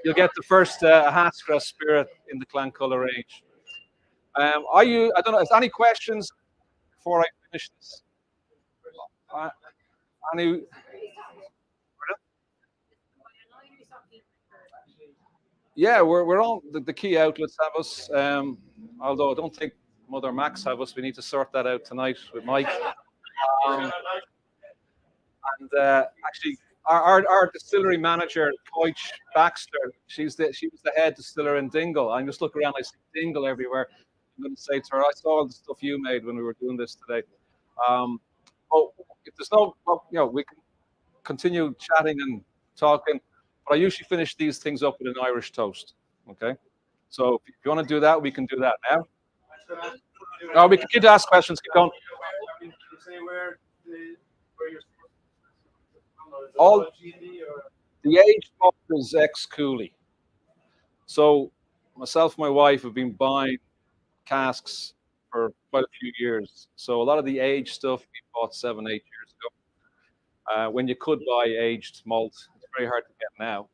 you'll get the first Ahascragh spirit in the Colla range. I don't know. Is there any questions before I finish this? Any? Yeah, we're on the key outlets have us. Although I don't think Mother Max have us. We need to sort that out tonight with Mike. And actually, our distillery manager, Coach Baxter, she was the head distiller in Dingle. I'm just looking around, I see Dingle everywhere. I'm going to say to her, I saw all the stuff you made when we were doing this today. Oh, if there's no, well, we can continue chatting and talking, but I usually finish these things up with an Irish toast. Okay, so if you want to do that, we can do that now. No, we can keep to ask questions. Keep going. All the age is ex-Cooley. So myself and my wife have been buying casks for quite a few years. So a lot of the aged stuff we bought 7-8 years ago. When you could buy aged malt, it's very hard to get now.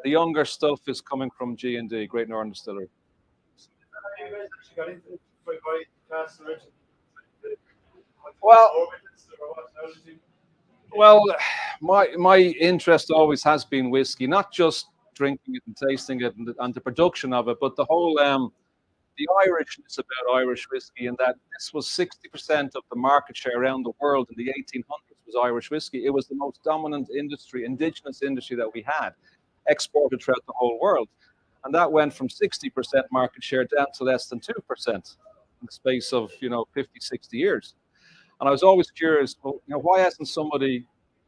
The younger stuff is coming from G&D, Great Northern Distillery. Well, my interest always has been whiskey, not just drinking it and tasting it and the production of it, but the whole the Irishness about Irish whiskey, and that this was 60% of the market share around the world in the 1800s was Irish whiskey. It was the most dominant industry, indigenous industry that we had, exported throughout the whole world. And that went from 60% market share down to less than 2% in the space of 50, 60 years. And I was always curious, well, why hasn't somebody,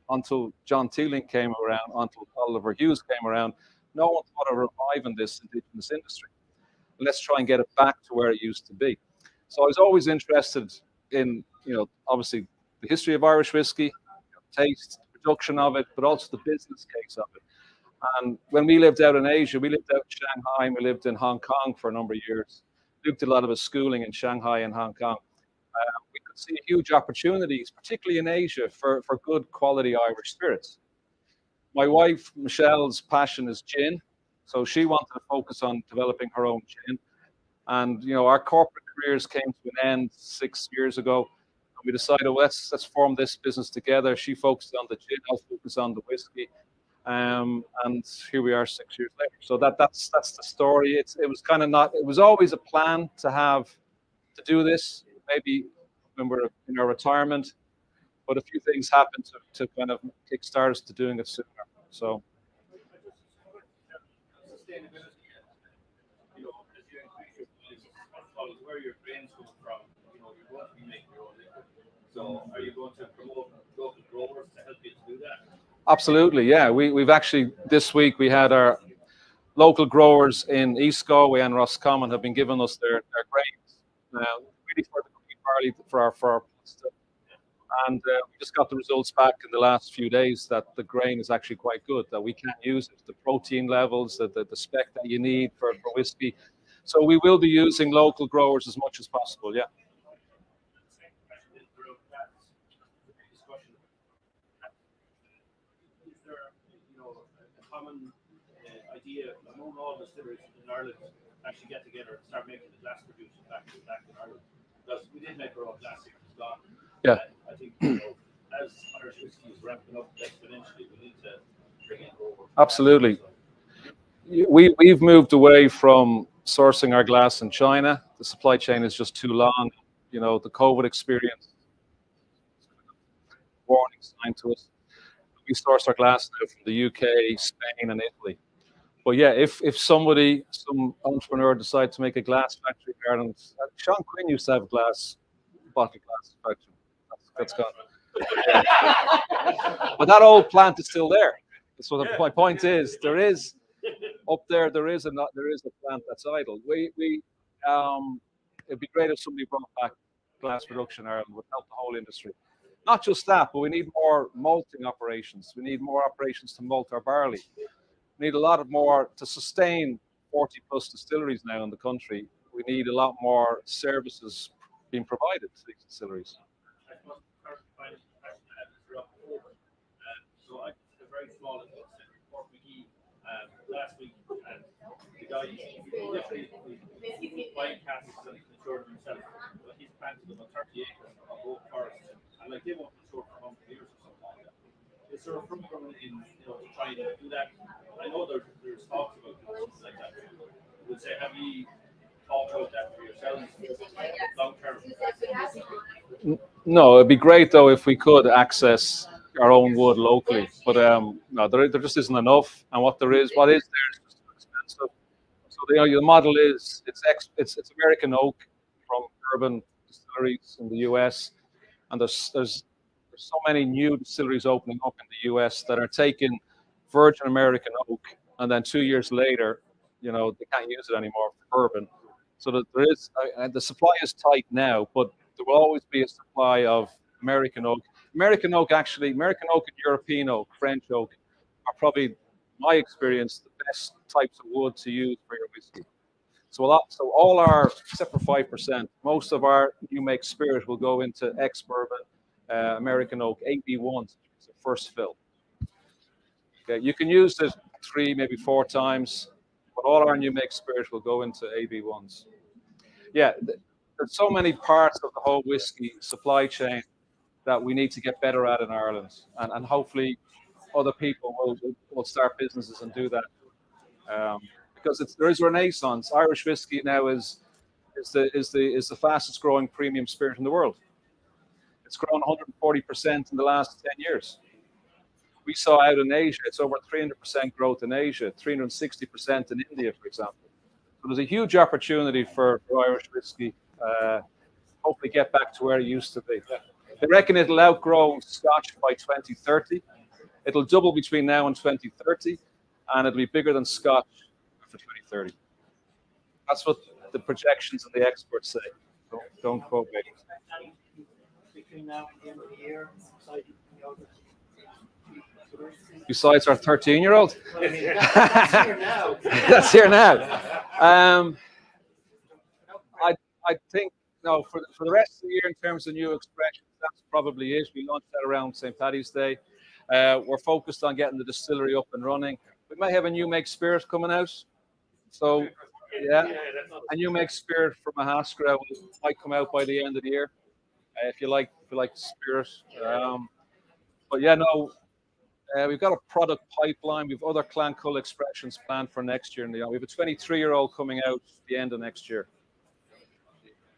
until John Teeling came around, until Oliver Hughes came around, no one thought of reviving this indigenous industry? Let's try and get it back to where it used to be. So I was always interested in, obviously the history of Irish whiskey, taste, production of it, but also the business case of it. And when we lived out in Asia, we lived out in Shanghai, and we lived in Hong Kong for a number of years. Luke did a lot of his schooling in Shanghai and Hong Kong. We could see huge opportunities, particularly in Asia, for good quality Irish spirits. My wife, Michelle's passion is gin. So she wanted to focus on developing her own gin. And, our corporate careers came to an end 6 years ago. And we decided, well, let's form this business together. She focused on the gin, I'll focus on the whiskey. And here we are 6 years later. So that's the story. It was always a plan to do this, maybe when we're in our retirement. But a few things happened to kind of kickstart us to doing it sooner. So. Where your grain's coming from, you're going to be making your own liquor. So are you going to promote local growers to help you to do that? Absolutely, yeah. We've actually, this week, we had our local growers in East Galway and Roscommon have been giving us their grains, really for the green barley for our stuff. And we just got the results back in the last few days that the grain is actually quite good, that we can use it, the protein levels, the spec that you need for whiskey. So we will be using local growers as much as possible, yeah. Is there, a common idea among all distilleries in Ireland actually get together and start making the glass production back in Ireland? Because we did make our own glass, it's gone. Yeah. I think as Irish whiskey is ramping up exponentially, we need to bring in growers. Absolutely. We've moved away from sourcing our glass in China. The supply chain is just too long. The COVID experience, warning sign to us. We source our glass now from the UK, Spain, and Italy. But yeah, if some entrepreneur decides to make a glass factory in Ireland, Sean Quinn used to have a bottle glass factory. That's gone. But that old plant is still there. So my point is, there is a plant that's idle. It'd be great if somebody brought back glass production in Ireland. Would help the whole industry. Not just that, but we need more malting operations. We need more operations to malt our barley. We need a lot more to sustain 40 plus distilleries now in the country. We need a lot more services being provided to these distilleries. So I did a very small little report last week, and the guy literally buying casks and is there a front runner in trying to do that? I know there's talks about things like that. Would say, have you thought about that for yourselves long term? No, it'd be great though if we could access our own wood locally, but no, there just isn't enough. And what is there is just too expensive. So the model is it's American oak from urban distilleries in the US, and there's so many new distilleries opening up in the US that are taking virgin American oak, and then 2 years later, they can't use it anymore for bourbon. So that there is, the supply is tight now, but there will always be a supply of American oak. American oak and European oak, French oak, are probably, my experience, the best types of wood to use for your whiskey. So all our, except for 5%, most of our new make spirit will go into ex-bourbon, American oak, AB1s, it's the first fill. Okay, you can use it 3, maybe 4 times, but all our new make spirit will go into AB1s. Yeah, there's so many parts of the whole whiskey supply chain that we need to get better at in Ireland, and hopefully other people will start businesses and do that, because there is a renaissance. Irish whiskey now is the fastest growing premium spirit in the world. It's grown 140% in the last 10 years. We saw out in Asia, it's over 300% growth in Asia, 360% in India, for example. So there's a huge opportunity for Irish whiskey. Hopefully get back to where it used to be. They reckon it'll outgrow Scotch by 2030. It'll double between now and 2030, and it'll be bigger than Scotch for 2030. That's what the projections and the experts say. Don't quote me. Between now and the end of the year, besides our 13-year-old? That's here now. That's here now. I think, no, for the rest of the year, in terms of new expressions, that's probably it. We launched that around St. Paddy's Day. We're focused on getting the distillery up and running. We might have a new make spirit coming out. So, yeah, a new make spirit from Ahascragh might come out by the end of the year, if you like spirit. But yeah, no, we've got a product pipeline. We've other Clancull expressions planned for next year. We have a 23-year-old coming out at the end of next year.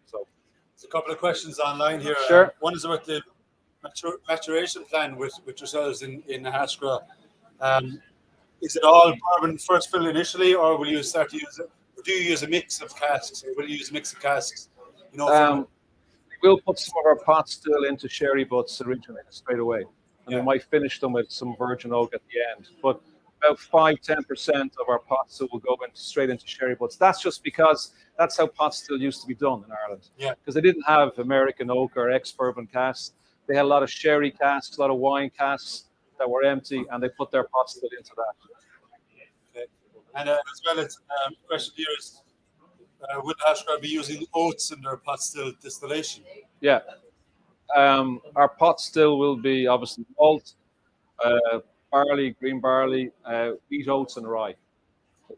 So, there's a couple of questions online here. Sure. One is about the maturation plan with yourselves in Ahascragh. Is it all bourbon first fill initially, or will you start to use it? Or do you use a mix of casks? Or will you use a mix of casks? We'll put some of our pots still into sherry butts originally straight away, and we might finish them with some virgin oak at the end. But about 5-10% of our pot still will go straight into sherry butts. That's just because that's how pot still used to be done in Ireland. Yeah. Because they didn't have American oak or ex-bourbon casks. They had a lot of sherry casks, a lot of wine casks that were empty, and they put their pot still into that. Okay. And as well as question here is, would Ahascragh be using oats in their pot still distillation? Yeah. Our pot still will be obviously malt, barley, green barley, wheat, oats, and rye.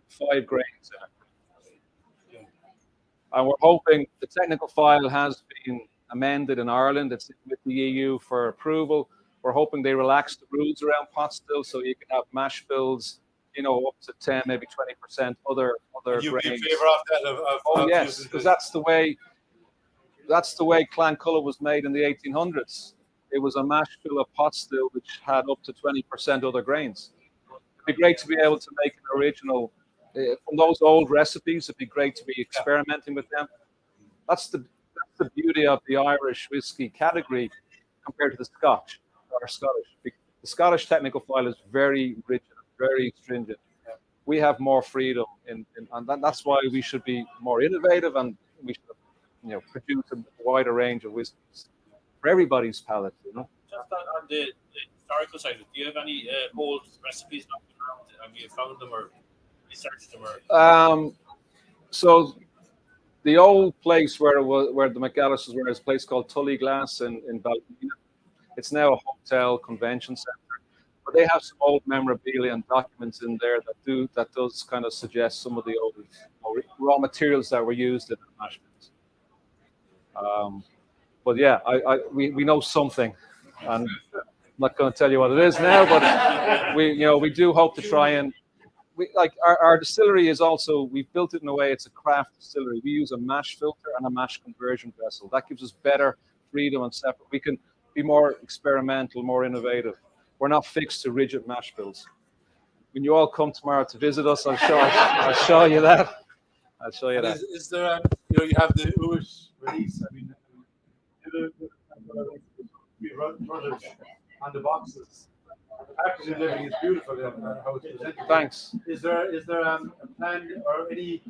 5 grains in it. Yeah. And we're hoping the technical file has been amended in Ireland. It's with the EU for approval. We're hoping they relax the rules around pot still, so you can have mash bills, up to 10, maybe 20% other grains. You'd be in favour of that? Oh yes, because that's the way Clanculla was made in the 1800s. It was a mash bill of pot still which had up to 20% other grains. It'd be great to be able to make an original from those old recipes. It'd be great to be experimenting with them. That's the beauty of the Irish whiskey category compared to the Scotch or Scottish. The Scottish technical file is very rigid, very stringent. We have more freedom, and that's why we should be more innovative, and we should, produce a wider range of whiskeys for everybody's palate. Just on the historical side, do you have any old recipes knocking around? Have you found them or researched them? Or? So the old place where the McAllisters were is a place called Tully Glass in Ballymena. It's now a hotel convention centre. But they have some old memorabilia and documents in there that does kind of suggest some of the old raw materials that were used in the mash bills. But yeah, we know something, and not going to tell you what it is now, but we do hope to try and our distillery is also, we've built it in a way, it's a craft distillery. We use a mash filter and a mash conversion vessel. That gives us better freedom and separate. We can be more experimental, more innovative. We're not fixed to rigid mash bills. When you all come tomorrow to visit us, I'll show you that. I'll show you that. Is there, you have the UAIS release. I mean, the brothers on the boxes. The packaging living is beautiful. How it's presented. Thanks. Is there a plan or any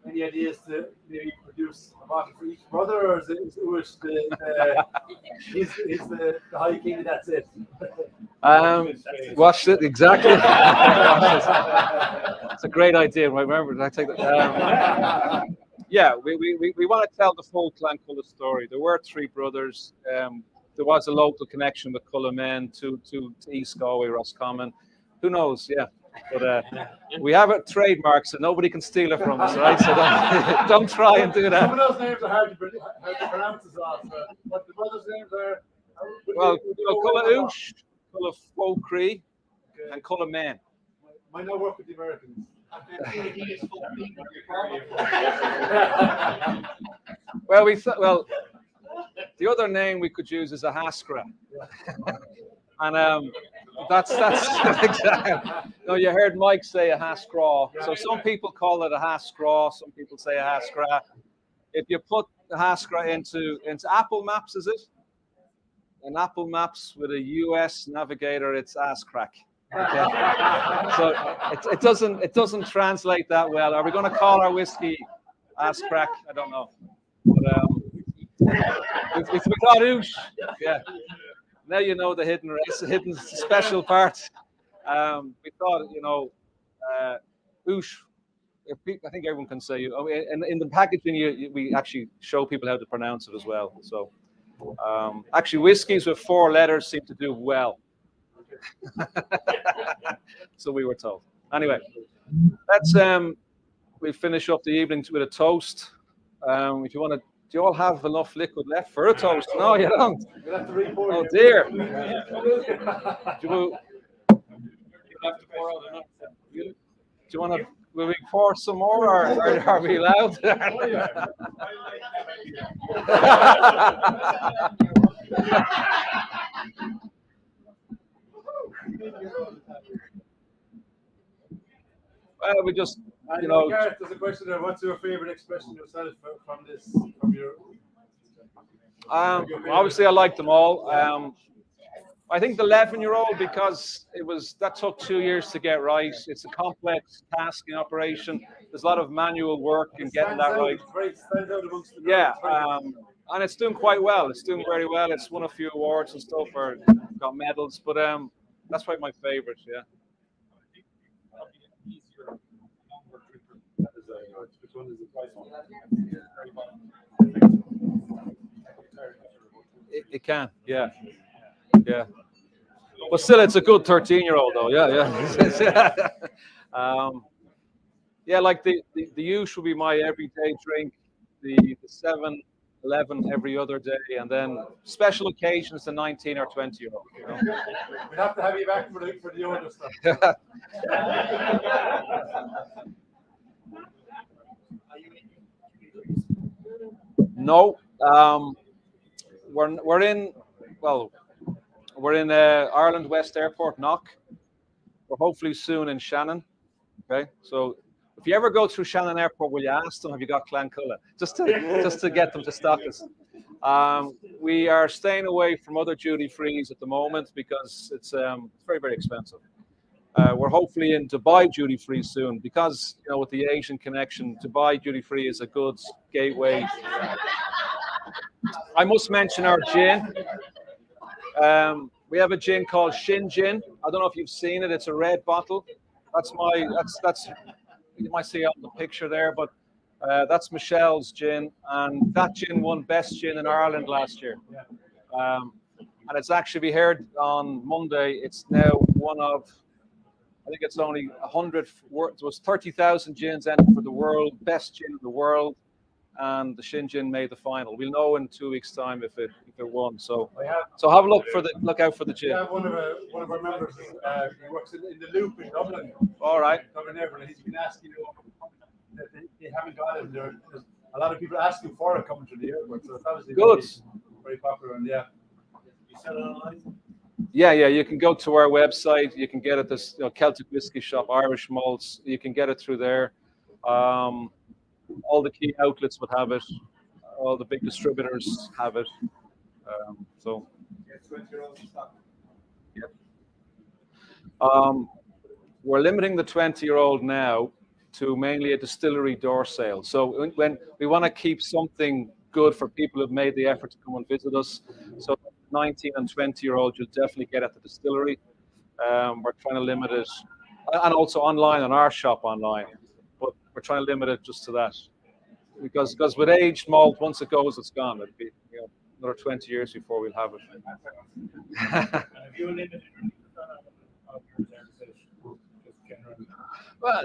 ideas to maybe produce a bottle for each brother, or is UAIS the high king? That's it. Watch it exactly. It's a great idea. Remember, I take that. Yeah, we want to tell the full Clanculla story. There were three brothers. There was a local connection with Colla men to East Galway, Roscommon. Who knows? Yeah, but we have a trademark, so nobody can steal it from us, right? So don't try and do that. Some of those names are hard to pronounce as well. But the brothers' names are. Well, Colla Oosh, Colla Focree, and Colla men. Might not work with the Americans. Well, the other name we could use is Ahascragh, and that's exactly. No, you heard Mike say Ahascragh. So some people call it Ahascragh, some people say Ahascragh. If you put Ahascragh into Apple Maps, is it? And Apple Maps with a US navigator, it's Ahascragh. Okay. So it doesn't translate that well. Are we going to call our whiskey Ahascragh? I don't know. But, if we got Oosh, yeah. Now you know the hidden special part. We thought, Oosh. I think everyone can say. In the packaging, we actually show people how to pronounce it as well. So, actually, whiskies with 4 letters seem to do well. So we were told. Anyway, let's we finish up the evening with a toast. If you want to. Do you all have enough liquid left for a toast? No, you don't. Oh dear. Do you want to? Will we pour some more, or are we allowed? Well, we just, Gareth, there's a question there. What's your favorite expression yourself from your? Obviously, I like them all. I think the 11-year-old, because that took 2 years to get right. It's a complex task in operation. There's a lot of manual work in getting that right. Yeah, and it's doing quite well. It's doing very well. It's won a few awards and stuff, or got medals. But that's probably my favorite. Yeah. It can, yeah. But still, it's a good 13-year-old, though. Yeah. Yeah, like the Oosh will be my everyday drink. The 7-11 every other day, and then special occasions the 19 or 20-year-old. We'd have to have you back for the older stuff. No, we're in Ireland West Airport, Knock. We're hopefully soon in Shannon. Okay, so if you ever go through Shannon Airport, will you ask them, have you got Clanculla? Just to get them to stock us. We are staying away from other duty frees at the moment because it's very, very expensive. We're hopefully in Dubai duty free soon because with the Asian connection, Dubai duty free is a good gateway. I must mention our gin. We have a gin called Shin Gin. I don't know if you've seen it. It's a red bottle. That's you might see it on the picture there, but that's Michelle's gin, and that gin won best gin in Ireland last year. And it's actually, we heard on Monday, it's now one of, I think it's only 100. There was 30,000 gins entered for the world best gin in the world, and the Shinjin made the final. We'll know in 2 weeks' time if it won. So have a look out for the gin. Yeah, one of our members, he works in the Loop in Dublin. All right. Dublin Airport. He's been asking, they haven't got it. There's a lot of people asking for it coming to the airport. So it's obviously Good. Very popular. And yeah. You sell it online? Yeah. You can go to our website. You can get it. This Celtic whiskey shop, Irish malts. You can get it through there. All the key outlets would have it. All the big distributors have it. So. Yep. We're limiting the 20-year-old now to mainly a distillery door sale. So when we want to keep something good for people who've made the effort to come and visit us. So 19 and 20-year-old, you'll definitely get at the distillery. We're trying to limit it, and also online on our shop online. But we're trying to limit it just to that, because with aged malt, once it goes, it's gone. It'll be another 20 years before we'll have it. Have you limited Well,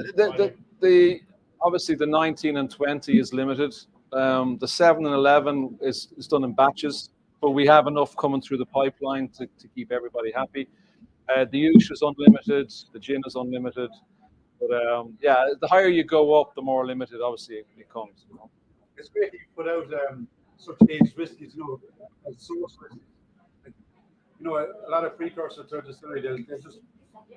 the obviously the 19 and 20 is limited. The 7 and 11 is done in batches, but we have enough coming through the pipeline to keep everybody happy. The Ush is unlimited, the gin is unlimited, but yeah, the higher you go up, the more limited obviously it becomes. It's great that you put out such aged whiskies, as source whiskies. A lot of precursors to a distillery, they'll just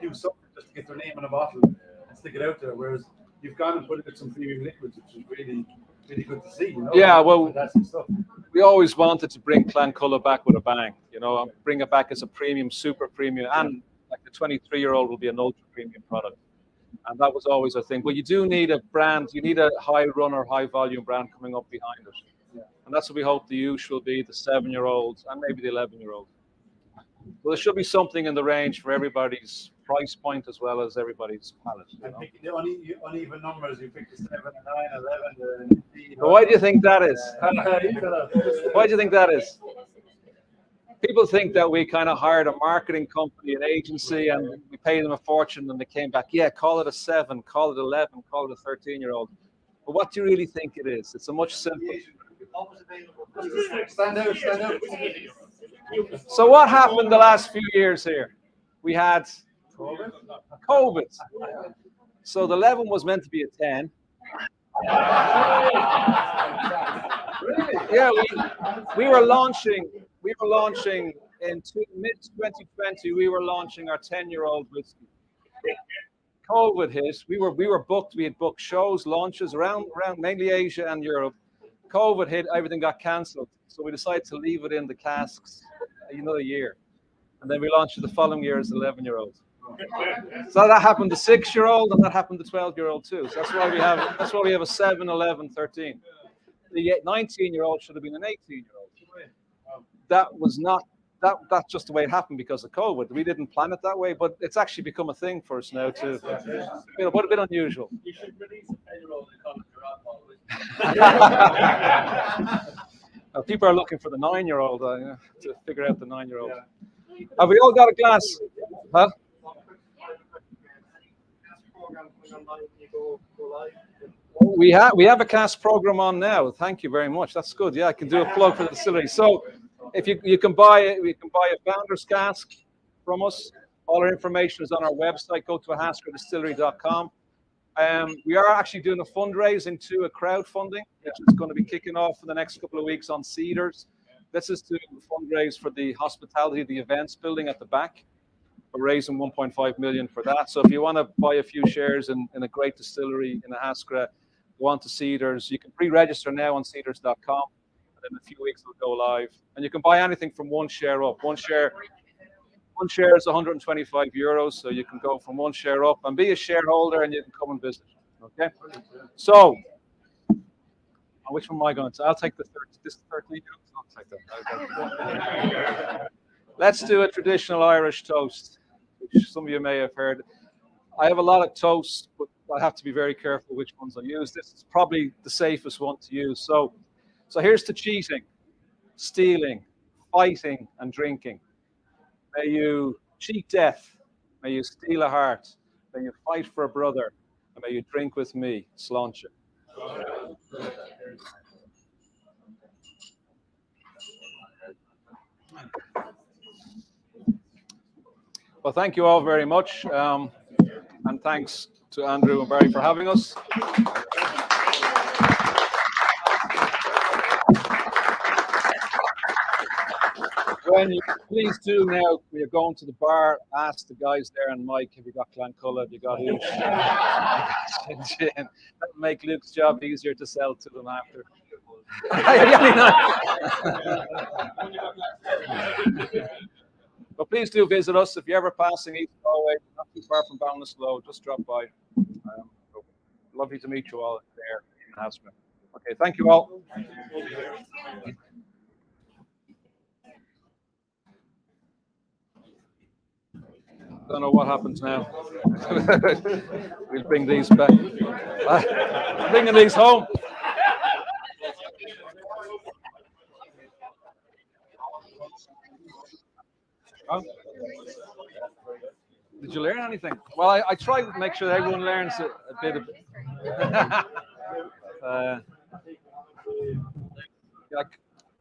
do something just to get their name on a bottle and stick it out there, whereas you've gone and put in some premium liquids, which is really, really good to see. Yeah, well, fantastic stuff. We always wanted to bring Colla back with a bang, and bring it back as a premium, super premium, and like the 23-year-old will be an ultra premium product. And that was always a thing. But you do need a brand, you need a high runner, high volume brand coming up behind it. Yeah. And that's what we hope the Ush will be, the 7-year-old and maybe the 11-year-old. Well, there should be something in the range for everybody's price point as well as everybody's palate. And picking the uneven numbers, you pick the 7, 9, 11, 15. But why do you think that is? Why do you think that is? People think that we kind of hired a marketing company, an agency, and we paid them a fortune, and they came back, yeah, call it a 7, call it 11, call it a 13-year-old. But what do you really think it is? It's a much simpler. Stand out. So what happened the last few years here? We had COVID. So the 11 was meant to be a 10. Yeah, we were launching in mid-2020. We were launching our 10-year-old whiskey. COVID hit. We were booked. We had booked shows, launches around mainly Asia and Europe. COVID hit. Everything got cancelled. So we decided to leave it in the casks another year, and then we launched it the following year as 11-year-old. So that happened to 6-year-old, and that happened to 12-year-old too. So that's why we have a 7, 11, 13. The 19-year-old should have been an 18-year-old. That was not. That's just the way it happened because of COVID. We didn't plan it that way, but it's actually become a thing for us now too. But a bit unusual. You should release a 10-year-old and call it your alcohol. People are looking for the 9-year-old to figure out the 9-year-old. Have we all got a glass? Huh? We have a cast program on now. Thank you very much. That's good. Yeah, I can do a plug for the distillery. So if you can buy a founder's cask from us. All our information is on our website. Go to ahascraghdistillery.com. We are actually doing a fundraising to a crowdfunding, which is going to be kicking off in the next couple of weeks on Cedars. This is to fundraise for the hospitality, the events building at the back. We're raising 1.5 million for that. So if you want to buy a few shares in a great distillery in Ahascragh, go on to Cedars. You can pre-register now on cedars.com, and in a few weeks it'll go live. And you can buy anything from 1 share up. One share is 125 euros, so you can go from 1 share up and be a shareholder, and you can come and visit. Okay. So, which one am I going to? I'll take the 13. I'll take that. Let's do a traditional Irish toast, which some of you may have heard. I have a lot of toasts, but I have to be very careful which ones I use. This is probably the safest one to use. So here's to cheating, stealing, fighting, and drinking. May you cheat death. May you steal a heart. May you fight for a brother. And may you drink with me, sláinte. Well, thank you all very much, and thanks to Andrew and Barry for having us. Please do now, when you're going to the bar, ask the guys there and Mike, have you got Colla, have you got Oosh? That'll make Luke's job easier to sell to them after. But please do visit us if you're ever passing East Galway, not too far from Ballinasloe, just drop by. Lovely to meet you all there in Ahascragh. Okay, thank you all. Don't know what happens now. We'll bring these back. Bringing these home. Did you learn anything? Well, I try to make sure everyone learns a bit of it. Yeah,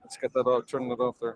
let's get that off, turn it off there.